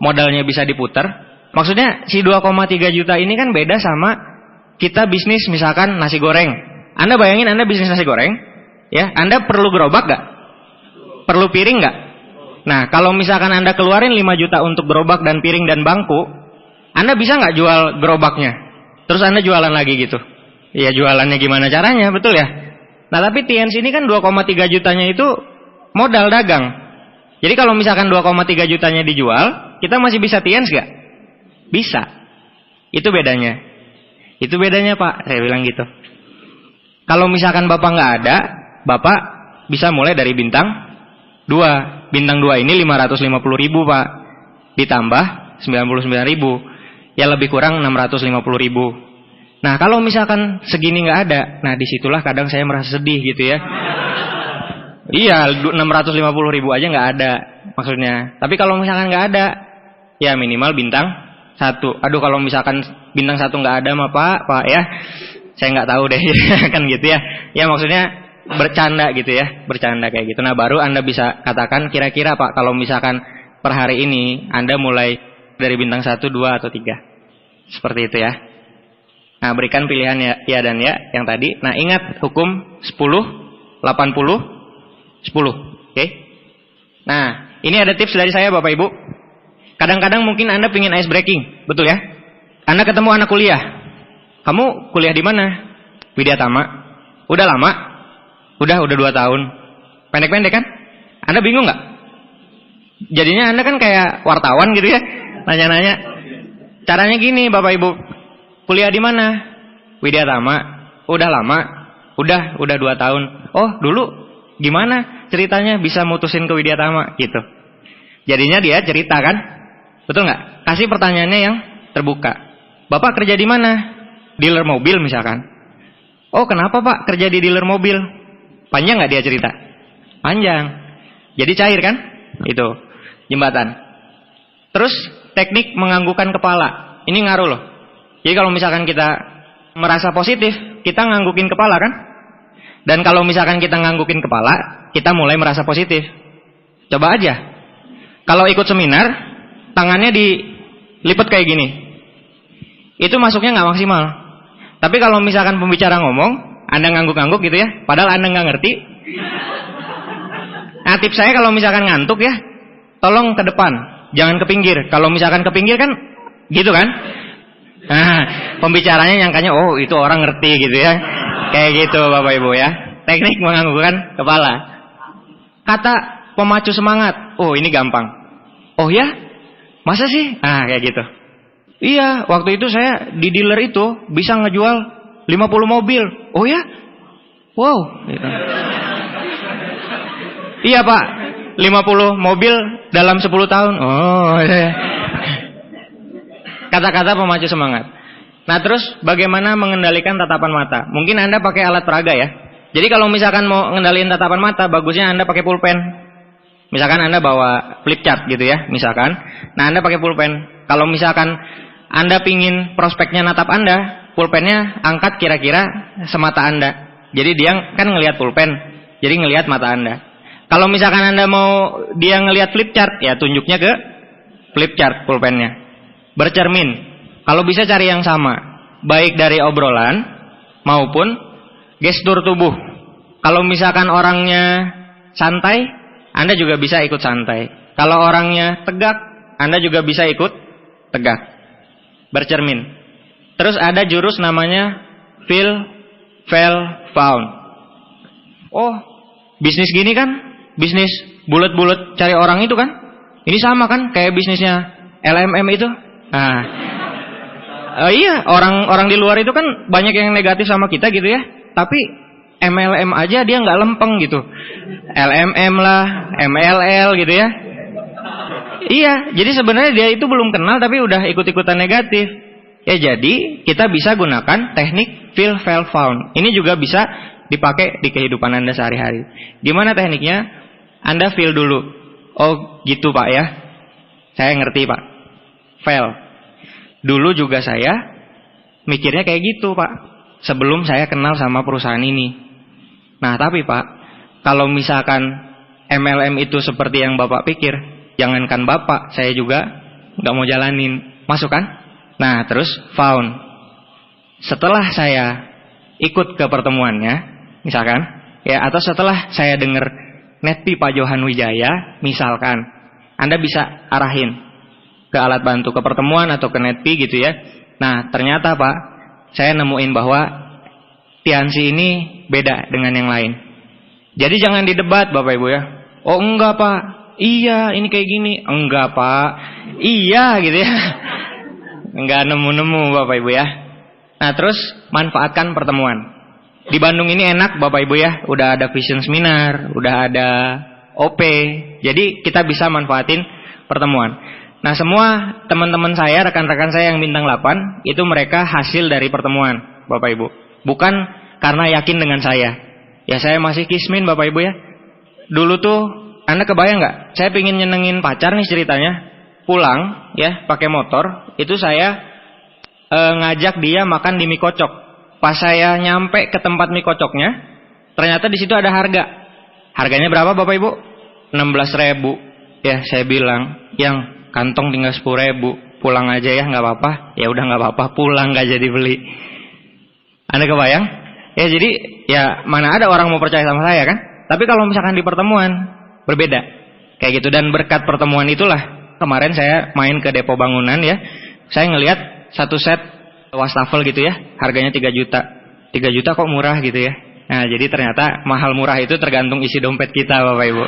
modalnya bisa diputar. Maksudnya si 2,3 juta ini kan beda sama kita bisnis misalkan nasi goreng. Anda bayangin Anda bisnis nasi goreng, ya, Anda perlu gerobak gak? Perlu piring gak? Nah, kalau misalkan Anda keluarin 5 juta untuk gerobak dan piring dan bangku, Anda bisa gak jual gerobaknya? Terus Anda jualan lagi gitu? Ya jualannya gimana caranya, betul ya? Nah, tapi TNC ini kan 2,3 jutanya itu modal dagang. Jadi kalau misalkan 2,3 jutanya dijual, kita masih bisa TNC gak? Bisa. Itu bedanya. Itu bedanya Pak, saya bilang gitu. Kalau misalkan Bapak nggak ada, Bapak bisa mulai dari bintang 2. Bintang 2 ini 550.000 Pak. Ditambah 99.000. Ya lebih kurang 650.000. Nah kalau misalkan segini nggak ada, nah disitulah kadang saya merasa sedih gitu ya. Iya, 650.000 aja nggak ada maksudnya. Tapi kalau misalkan nggak ada, ya minimal bintang 1. Aduh, kalau misalkan bintang 1 nggak ada mah Pak ya, saya nggak tahu deh kan gitu ya. Ya maksudnya bercanda gitu ya, bercanda kayak gitu. Nah baru Anda bisa katakan kira-kira Pak, kalau misalkan per hari ini Anda mulai dari bintang 1, 2 atau 3. Seperti itu ya. Nah berikan pilihan ya dan ya yang tadi. Nah ingat hukum 10, 80, 10. Oke. Nah ini ada tips dari saya Bapak Ibu. Kadang-kadang mungkin Anda pingin ice breaking, betul ya? Anda ketemu anak kuliah. Kamu kuliah di mana? Widyatama. Udah lama? Udah 2 tahun. Pendek-pendek kan? Anda bingung nggak? Jadinya Anda kan kayak wartawan gitu ya, nanya-nanya. Caranya gini Bapak Ibu. Kuliah di mana? Widyatama. Udah lama? Udah 2 tahun. Oh, dulu gimana ceritanya bisa mutusin ke Widyatama gitu. Jadinya dia cerita kan? Betul nggak? Kasih pertanyaannya yang terbuka. Bapak kerja di mana? Dealer mobil misalkan. Oh, kenapa Pak kerja di dealer mobil? Panjang nggak dia cerita? Panjang. Jadi cair kan? Itu jembatan. Terus teknik menganggukkan kepala. Ini ngaruh loh. Jadi kalau misalkan kita merasa positif, kita nganggukin kepala kan? Dan kalau misalkan kita nganggukin kepala, kita mulai merasa positif. Coba aja. Kalau ikut seminar, tangannya dilipat kayak gini. Itu masuknya nggak maksimal. Tapi kalau misalkan pembicara ngomong, Anda ngangguk-ngangguk gitu ya, padahal Anda nggak ngerti. Nah tips saya kalau misalkan ngantuk ya, tolong ke depan, jangan ke pinggir. Kalau misalkan ke pinggir kan, gitu kan? Nah, pembicaranya nyangkanya, oh itu orang ngerti gitu ya. Kayak gitu Bapak Ibu ya. Teknik menganggukkan kepala. Kata pemacu semangat. Oh ini gampang. Oh ya? Masa sih? Ah kayak gitu. Iya, waktu itu saya di dealer itu bisa ngejual 50 mobil. Oh ya? Wow. Gitu. Iya Pak, 50 mobil dalam 10 tahun. Oh iya. Kata-kata pemacu semangat. Nah terus bagaimana mengendalikan tatapan mata? Mungkin Anda pakai alat peraga ya. Jadi kalau misalkan mau ngendaliin tatapan mata, bagusnya Anda pakai pulpen. Misalkan Anda bawa flip chart gitu ya, misalkan. Nah Anda pakai pulpen. Kalau misalkan Anda pingin prospeknya natap Anda, pulpennya angkat kira-kira semata Anda. Jadi dia kan ngelihat pulpen, jadi ngelihat mata Anda. Kalau misalkan Anda mau dia ngelihat flip chart, ya tunjuknya ke flip chart pulpennya. Bercermin. Kalau bisa cari yang sama, baik dari obrolan maupun gestur tubuh. Kalau misalkan orangnya santai, Anda juga bisa ikut santai. Kalau orangnya tegak, Anda juga bisa ikut tegak. Bercermin. Terus ada jurus namanya feel, found. Oh, bisnis gini kan, bisnis bulat-bulat cari orang itu kan, ini sama kan kayak bisnisnya LMM itu. Nah, iya, orang di luar itu kan banyak yang negatif sama kita gitu ya. Tapi MLM aja dia nggak lempeng gitu. LMM lah, MLL gitu ya. Iya, jadi sebenarnya dia itu belum kenal tapi udah ikut-ikutan negatif. Ya jadi kita bisa gunakan teknik feel, found. Ini juga bisa dipakai di kehidupan Anda sehari-hari. Gimana tekniknya? Anda feel dulu. Oh gitu Pak ya. Saya ngerti Pak. Feel. Dulu juga saya mikirnya kayak gitu Pak, sebelum saya kenal sama perusahaan ini. Nah tapi Pak, kalau misalkan MLM itu seperti yang Bapak pikir, jangankan Bapak, saya juga gak mau jalanin. Masuk kan? Nah terus found. Setelah saya ikut ke pertemuannya, misalkan ya, atau setelah saya dengar Netpi Pak Johan Wijaya, misalkan Anda bisa arahin ke alat bantu, ke pertemuan atau ke Netpi gitu ya. Nah ternyata Pak, saya nemuin bahwa Tiansi ini beda dengan yang lain. Jadi jangan didebat Bapak Ibu ya. Oh enggak Pak, iya ini kayak gini. Enggak Pak, iya gitu ya. Enggak nemu-nemu Bapak Ibu ya. Nah terus manfaatkan pertemuan. Di Bandung ini enak Bapak Ibu ya, udah ada vision seminar, udah ada OP. Jadi kita bisa manfaatin pertemuan. Nah semua teman-teman saya, rekan-rekan saya yang bintang 8, itu mereka hasil dari pertemuan Bapak Ibu. Bukan karena yakin dengan saya. Ya saya masih kismin Bapak Ibu ya. dulu tuh Anda kebayang nggak? Saya pingin nyenengin pacar nih ceritanya. Pulang ya pakai motor, itu saya ngajak dia makan di mie kocok. Pas saya nyampe ke tempat mie kocoknya, ternyata di situ ada harga. Harganya berapa Bapak Ibu? 16.000. Ya saya bilang, yang kantong tinggal 10.000. Pulang aja ya, nggak apa-apa. Ya udah nggak apa-apa, pulang nggak jadi beli. Anda kebayang? Ya jadi ya mana ada orang mau percaya sama saya kan? Tapi kalau misalkan di pertemuan berbeda kayak gitu, dan berkat pertemuan itulah kemarin saya main ke Depo Bangunan ya. Saya ngelihat satu set wastafel gitu ya, harganya 3 juta. 3 juta kok murah gitu ya. Nah, jadi ternyata mahal murah itu tergantung isi dompet kita Bapak Ibu.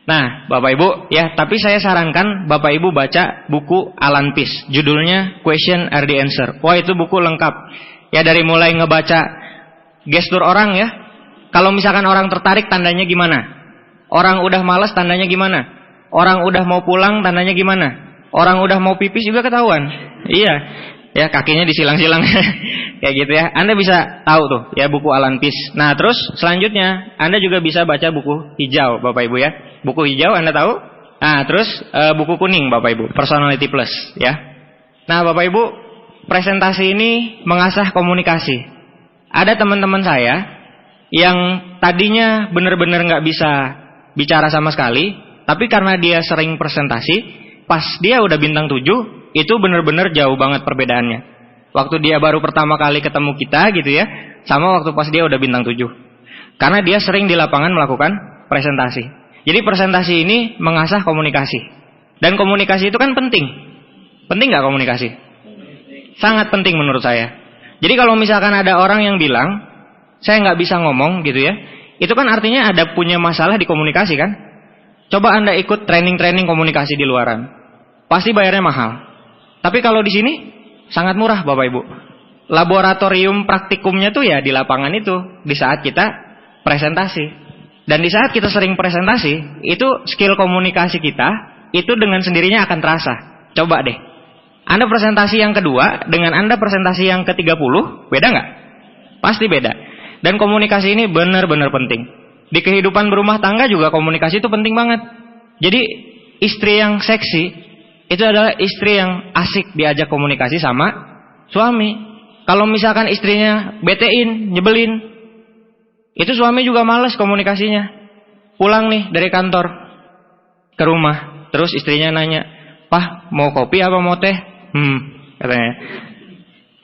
Nah, Bapak Ibu ya, tapi saya sarankan Bapak Ibu baca buku Alan Peace. Judulnya Question Are the Answer. Wah, itu buku lengkap. Ya dari mulai ngebaca gestur orang ya. Kalau misalkan orang tertarik tandanya gimana? Orang udah malas tandanya gimana? Orang udah mau pulang tandanya gimana? Orang udah mau pipis juga ketahuan. Iya. Ya kakinya disilang-silang. Kayak gitu ya. Anda bisa tahu tuh ya buku Alan Peace. Nah, terus selanjutnya Anda juga bisa baca buku hijau Bapak Ibu ya. Buku hijau Anda tahu? Nah, terus buku kuning Bapak Ibu, Personality Plus ya. Nah, Bapak Ibu, presentasi ini mengasah komunikasi. Ada teman-teman saya yang tadinya benar-benar nggak bisa bicara sama sekali. Tapi karena dia sering presentasi, pas dia udah bintang 7, itu benar-benar jauh banget perbedaannya. Waktu dia baru pertama kali ketemu kita gitu ya, sama waktu pas dia udah bintang 7. Karena dia sering di lapangan melakukan presentasi. Jadi presentasi ini mengasah komunikasi. Dan komunikasi itu kan penting. Penting nggak komunikasi? Sangat penting menurut saya. Jadi kalau misalkan ada orang yang bilang, saya nggak bisa ngomong gitu ya, itu kan artinya ada punya masalah di komunikasi kan? Coba Anda ikut training-training komunikasi di luaran. Pasti bayarnya mahal. Tapi kalau di sini sangat murah Bapak Ibu. Laboratorium praktikumnya tuh ya di lapangan itu, di saat kita presentasi. Dan di saat kita sering presentasi, itu skill komunikasi kita itu dengan sendirinya akan terasa. Coba deh. Anda presentasi yang kedua dengan Anda presentasi yang ke-30, beda nggak? Pasti beda. Dan komunikasi ini benar-benar penting. Di kehidupan berumah tangga juga komunikasi itu penting banget. Jadi istri yang seksi itu adalah istri yang asik diajak komunikasi sama suami. Kalau misalkan istrinya betein, nyebelin, itu suami juga malas komunikasinya. Pulang nih dari kantor ke rumah, terus istrinya nanya, "Pah, mau kopi apa mau teh?" Katanya.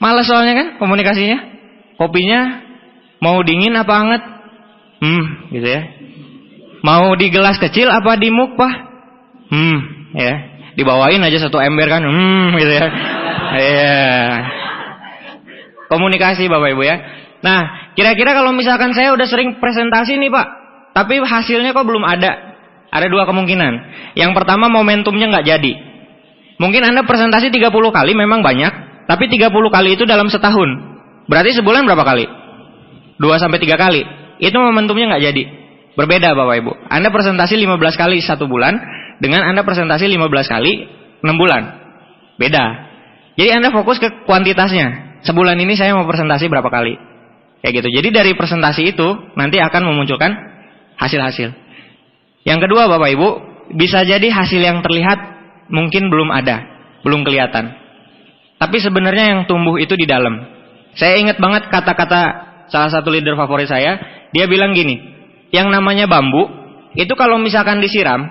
Malas soalnya kan komunikasinya. Kopinya mau dingin apa hangat? Gitu ya. Mau di gelas kecil apa di mug, Pak? Ya. Dibawain aja 1 ember kan. Gitu ya. Iya. Komunikasi Bapak Ibu ya. Nah, kira-kira kalau misalkan saya udah sering presentasi nih, Pak, tapi hasilnya kok belum ada. Ada 2 kemungkinan. Yang pertama, momentumnya nggak jadi. Mungkin Anda presentasi 30 kali memang banyak, tapi 30 kali itu dalam setahun. Berarti sebulan berapa kali? 2-3 kali. Itu momentumnya nggak jadi. Berbeda Bapak Ibu. Anda presentasi 15 kali 1 bulan dengan Anda presentasi 15 kali 6 bulan. Beda. Jadi Anda fokus ke kuantitasnya. Sebulan ini saya mau presentasi berapa kali. Kayak gitu. Jadi dari presentasi itu nanti akan memunculkan hasil-hasil. Yang kedua Bapak Ibu, bisa jadi hasil yang terlihat mungkin belum ada, belum kelihatan. Tapi sebenarnya yang tumbuh itu di dalam. Saya ingat banget kata-kata salah satu leader favorit saya. Dia bilang gini, yang namanya bambu, itu kalau misalkan disiram,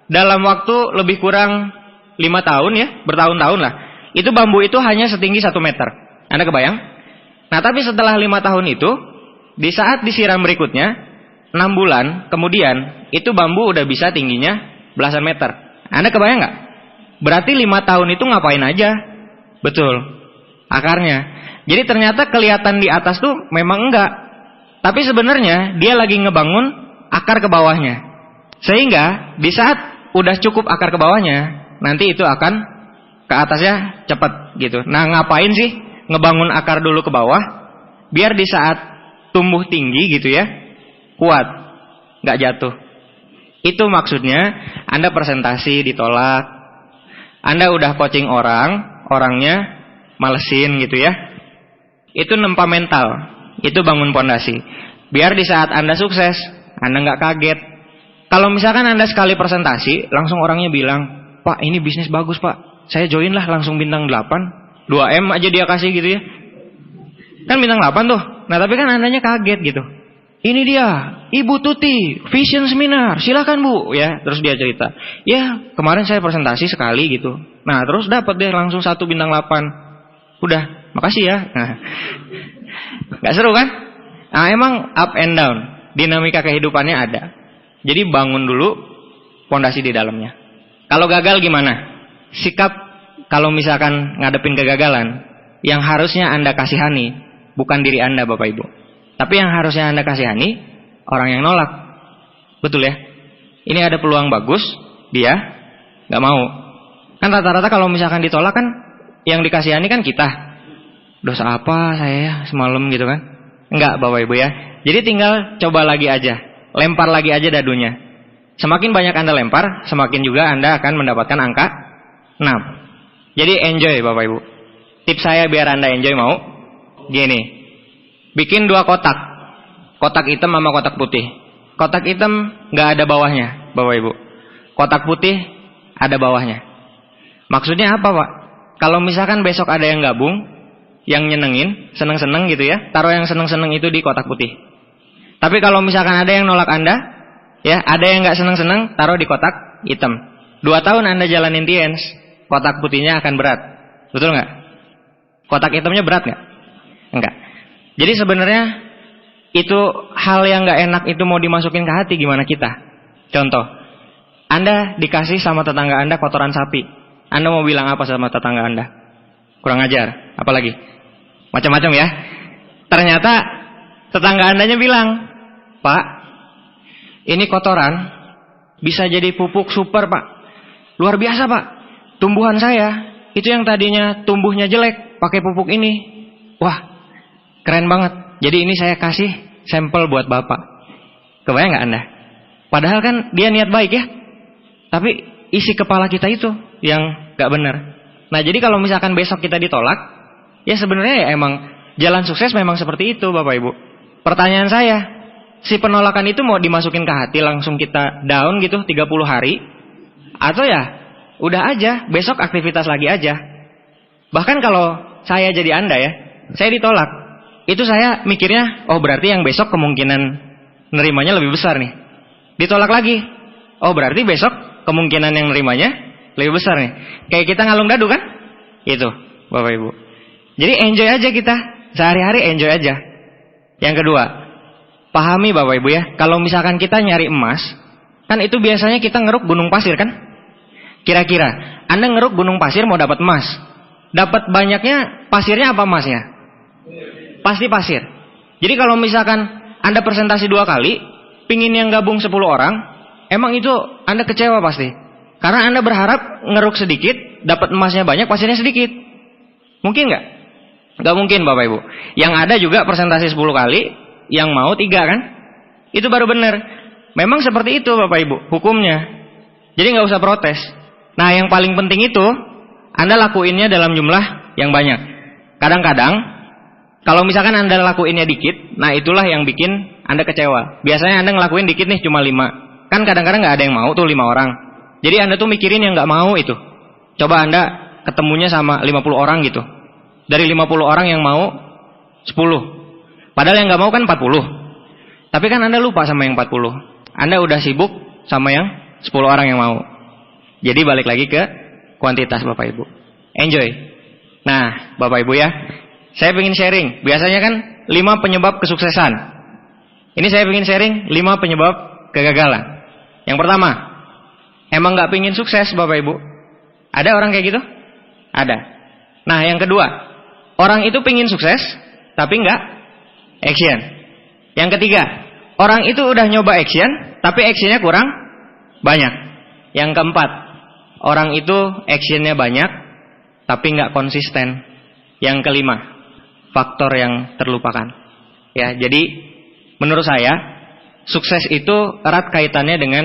dalam waktu lebih kurang 5 tahun ya, bertahun-tahun lah, itu bambu itu hanya setinggi 1 meter. Anda kebayang? Nah tapi setelah 5 tahun itu, di saat disiram berikutnya, 6 bulan kemudian, itu bambu udah bisa tingginya belasan meter. Anda kebayang nggak? Berarti 5 tahun itu ngapain aja? Betul, akarnya. Jadi ternyata kelihatan di atas tuh memang enggak. Tapi sebenarnya dia lagi ngebangun akar ke bawahnya. Sehingga di saat udah cukup akar ke bawahnya, nanti itu akan ke atasnya cepat gitu. Nah ngapain sih ngebangun akar dulu ke bawah? Biar di saat tumbuh tinggi gitu ya, kuat, nggak jatuh. Itu maksudnya Anda presentasi ditolak. Anda udah coaching orangnya malesin gitu ya. Itu nempa mental. Itu bangun pondasi. Biar di saat Anda sukses, Anda nggak kaget. Kalau misalkan Anda sekali presentasi, langsung orangnya bilang, Pak ini bisnis bagus Pak, saya join lah langsung bintang 8, 2M aja dia kasih gitu ya. Kan bintang 8 tuh. Nah tapi kan Andanya kaget gitu. Ini dia, Ibu Tuti, Vision Seminar, silakan Bu. Ya, terus dia cerita, ya kemarin saya presentasi sekali gitu. Nah terus dapat deh langsung 1 bintang 8. Udah, makasih ya. Nah, gak seru kan? Nah emang up and down, dinamika kehidupannya ada. Jadi bangun dulu fondasi di dalamnya. Kalau gagal gimana? Sikap kalau misalkan ngadepin kegagalan, yang harusnya Anda kasihani bukan diri Anda Bapak Ibu. Tapi yang harusnya Anda kasihani orang yang nolak. Betul ya? Ini ada peluang bagus, dia nggak mau. Kan rata-rata kalau misalkan ditolak kan yang dikasihani kan kita. Dosa apa saya ya semalam gitu kan? Enggak Bapak Ibu ya. Jadi tinggal coba lagi aja. Lempar lagi aja dadunya. Semakin banyak Anda lempar, semakin juga Anda akan mendapatkan angka 6. Jadi enjoy Bapak Ibu. Tips saya biar Anda enjoy mau gini. Bikin 2 kotak. Kotak hitam sama kotak putih. Kotak hitam gak ada bawahnya Bapak Ibu. Kotak putih ada bawahnya. Maksudnya apa Pak? Kalau misalkan besok ada yang gabung, yang nyenengin, seneng-seneng gitu ya, taruh yang seneng-seneng itu di kotak putih. Tapi kalau misalkan ada yang nolak Anda, ya, ada yang nggak seneng-seneng, taruh di kotak hitam. 2 tahun Anda jalanin TIENS, kotak putihnya akan berat, betul nggak? Kotak hitamnya berat nggak? Enggak. Jadi sebenarnya itu hal yang nggak enak itu mau dimasukin ke hati gimana kita? Contoh, Anda dikasih sama tetangga Anda kotoran sapi, Anda mau bilang apa sama tetangga Anda? Kurang ajar, apalagi? Macam-macam ya. Ternyata tetangga Andanya bilang, Pak, ini kotoran bisa jadi pupuk super Pak. Luar biasa Pak. Tumbuhan saya itu yang tadinya tumbuhnya jelek pakai pupuk ini. Wah, keren banget. Jadi ini saya kasih sampel buat Bapak. Kebayang nggak Anda? Padahal kan dia niat baik ya. Tapi isi kepala kita itu yang nggak benar. Nah jadi kalau misalkan besok kita ditolak, ya sebenarnya ya emang jalan sukses memang seperti itu Bapak Ibu. Pertanyaan saya, si penolakan itu mau dimasukin ke hati langsung kita down gitu 30 hari? Atau ya udah aja, besok aktivitas lagi aja. Bahkan kalau saya jadi Anda ya, saya ditolak. Itu saya mikirnya, oh berarti yang besok kemungkinan nerimanya lebih besar nih. Ditolak lagi, oh berarti besok kemungkinan yang nerimanya lebih besar nih. Kayak kita ngalung dadu kan? Itu Bapak Ibu. Jadi enjoy aja kita, sehari-hari enjoy aja. Yang kedua, pahami Bapak Ibu ya, kalau misalkan kita nyari emas, kan itu biasanya kita ngeruk gunung pasir kan? Kira-kira, Anda ngeruk gunung pasir mau dapat emas. Dapat banyaknya pasirnya apa emasnya? Pasti pasir. Jadi kalau misalkan Anda presentasi 2 kali, pingin yang gabung 10 orang, emang itu Anda kecewa pasti. Karena Anda berharap ngeruk sedikit, dapat emasnya banyak, pasirnya sedikit. Mungkin nggak? Nggak mungkin Bapak Ibu. Yang ada juga presentasi 10 kali, yang mau 3 kan? Itu baru benar. Memang seperti itu Bapak Ibu, hukumnya. Jadi nggak usah protes. Nah yang paling penting itu, Anda lakuinnya dalam jumlah yang banyak. Kadang-kadang, kalau misalkan Anda lakuinnya dikit, nah itulah yang bikin Anda kecewa. Biasanya Anda ngelakuin dikit nih cuma 5. Kan kadang-kadang nggak ada yang mau tuh 5 orang. Jadi Anda tuh mikirin yang nggak mau itu. Coba Anda ketemunya sama 50 orang gitu. Dari 50 orang yang mau 10. Padahal yang nggak mau kan 40. Tapi kan Anda lupa sama yang 40. Anda udah sibuk sama yang 10 orang yang mau. Jadi balik lagi ke kuantitas Bapak Ibu. Enjoy. Nah Bapak Ibu ya, saya pengen sharing. Biasanya kan 5 penyebab kesuksesan. Ini saya pengen sharing 5 penyebab kegagalan. Yang pertama, emang nggak pengen sukses Bapak Ibu? Ada orang kayak gitu? Ada. Nah yang kedua, orang itu pengen sukses tapi nggak action. Yang ketiga, orang itu udah nyoba action tapi actionnya kurang banyak. Yang keempat, orang itu actionnya banyak tapi nggak konsisten. Yang kelima, faktor yang terlupakan. Ya, jadi menurut saya sukses itu erat kaitannya dengan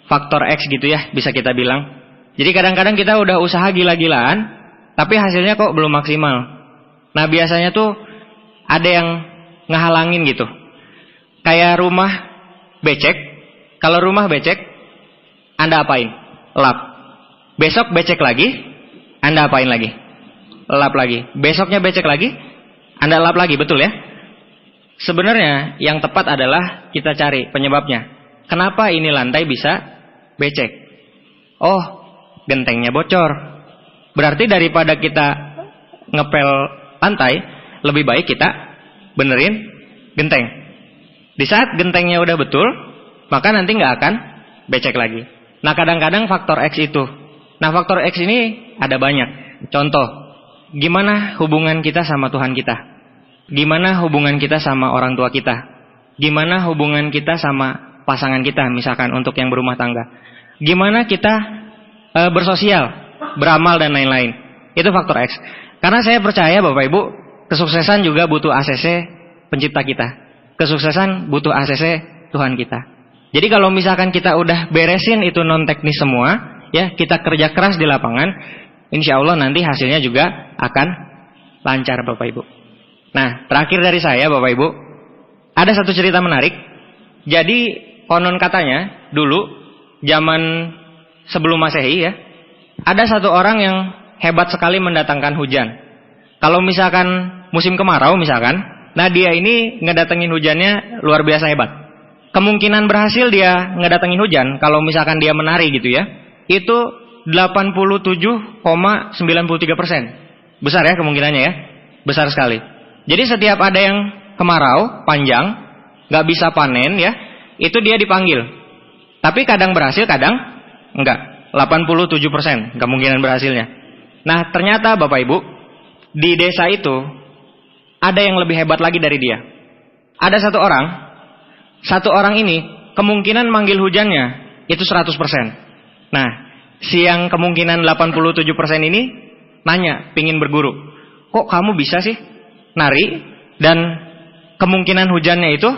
faktor X gitu ya, bisa kita bilang. Jadi kadang-kadang kita udah usaha gila-gilaan tapi hasilnya kok belum maksimal. Nah biasanya tuh ada yang ngehalangin gitu. Kayak rumah becek. Kalau rumah becek, Anda apain? Lap. Besok becek lagi, Anda apain lagi? Lap lagi. Besoknya becek lagi, Anda lap lagi, betul ya? Sebenarnya yang tepat adalah kita cari penyebabnya. Kenapa ini lantai bisa becek? Oh, gentengnya bocor. Berarti daripada kita ngepel lantai, lebih baik kita benerin genteng. Di saat gentengnya udah betul, maka nanti nggak akan becek lagi. Nah, kadang-kadang faktor X itu. Nah, faktor X ini ada banyak. Contoh, gimana hubungan kita sama Tuhan kita? Gimana hubungan kita sama orang tua kita? Gimana hubungan kita sama pasangan kita, misalkan untuk yang berumah tangga? Gimana kita bersosial, beramal dan lain-lain? Itu faktor X. Karena saya percaya Bapak Ibu, kesuksesan juga butuh ACC pencipta kita. Kesuksesan butuh ACC Tuhan kita. Jadi kalau misalkan kita udah beresin itu non teknis semua, ya kita kerja keras di lapangan, insya Allah nanti hasilnya juga akan lancar Bapak Ibu. Nah, terakhir dari saya Bapak Ibu, ada satu cerita menarik. Jadi konon katanya dulu zaman sebelum Masehi ya, ada satu orang yang hebat sekali mendatangkan hujan. Kalau misalkan musim kemarau misalkan, nah dia ini ngedatengin hujannya luar biasa hebat. Kemungkinan berhasil dia ngedatengin hujan kalau misalkan dia menari gitu ya, itu 87,93%. Besar ya kemungkinannya ya, besar sekali. Jadi setiap ada yang kemarau panjang, nggak bisa panen ya, itu dia dipanggil. Tapi kadang berhasil, kadang enggak. 87% kemungkinan berhasilnya. Nah ternyata Bapak Ibu, di desa itu ada yang lebih hebat lagi dari dia. Ada satu orang ini kemungkinan manggil hujannya itu 100%. Nah, si yang kemungkinan 87% ini nanya, pingin berguru. Kok kamu bisa sih nari dan kemungkinan hujannya itu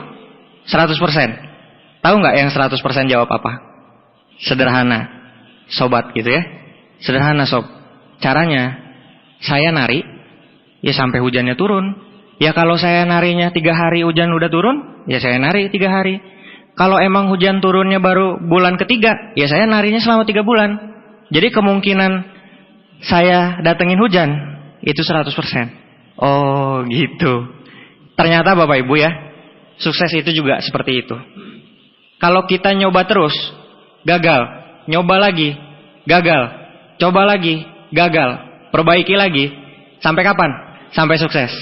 100%? Tahu nggak yang 100% jawab apa? Sederhana, sobat gitu ya. Sederhana sob. Caranya, saya nari, ya sampai hujannya turun. Ya kalau saya narinya 3 hari hujan udah turun, ya saya nari 3 hari. Kalau emang hujan turunnya baru bulan ketiga, ya saya narinya selama 3 bulan. Jadi kemungkinan saya datengin hujan itu 100%. Oh gitu. Ternyata Bapak Ibu ya, sukses itu juga seperti itu. Kalau kita nyoba terus, gagal. Nyoba lagi, gagal. Coba lagi, gagal. Perbaiki lagi. Sampai kapan? Sampai sukses.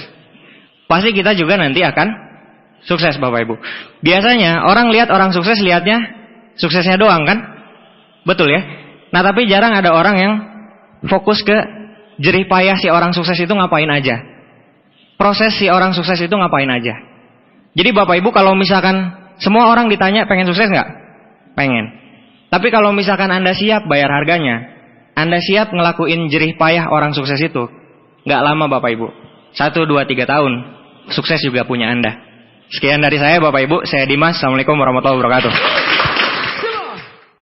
Pasti kita juga nanti akan sukses Bapak Ibu. Biasanya orang lihat orang sukses, lihatnya suksesnya doang kan? Betul ya? Nah tapi jarang ada orang yang fokus ke jerih payah si orang sukses itu ngapain aja. Proses si orang sukses itu ngapain aja. Jadi Bapak Ibu kalau misalkan semua orang ditanya pengen sukses nggak? Pengen. Tapi kalau misalkan Anda siap bayar harganya, Anda siap ngelakuin jerih payah orang sukses itu, nggak lama Bapak Ibu. 1, 2, 3 tahun. Sukses juga punya Anda. Sekian dari saya Bapak Ibu, saya Dimas. Assalamualaikum warahmatullahi wabarakatuh.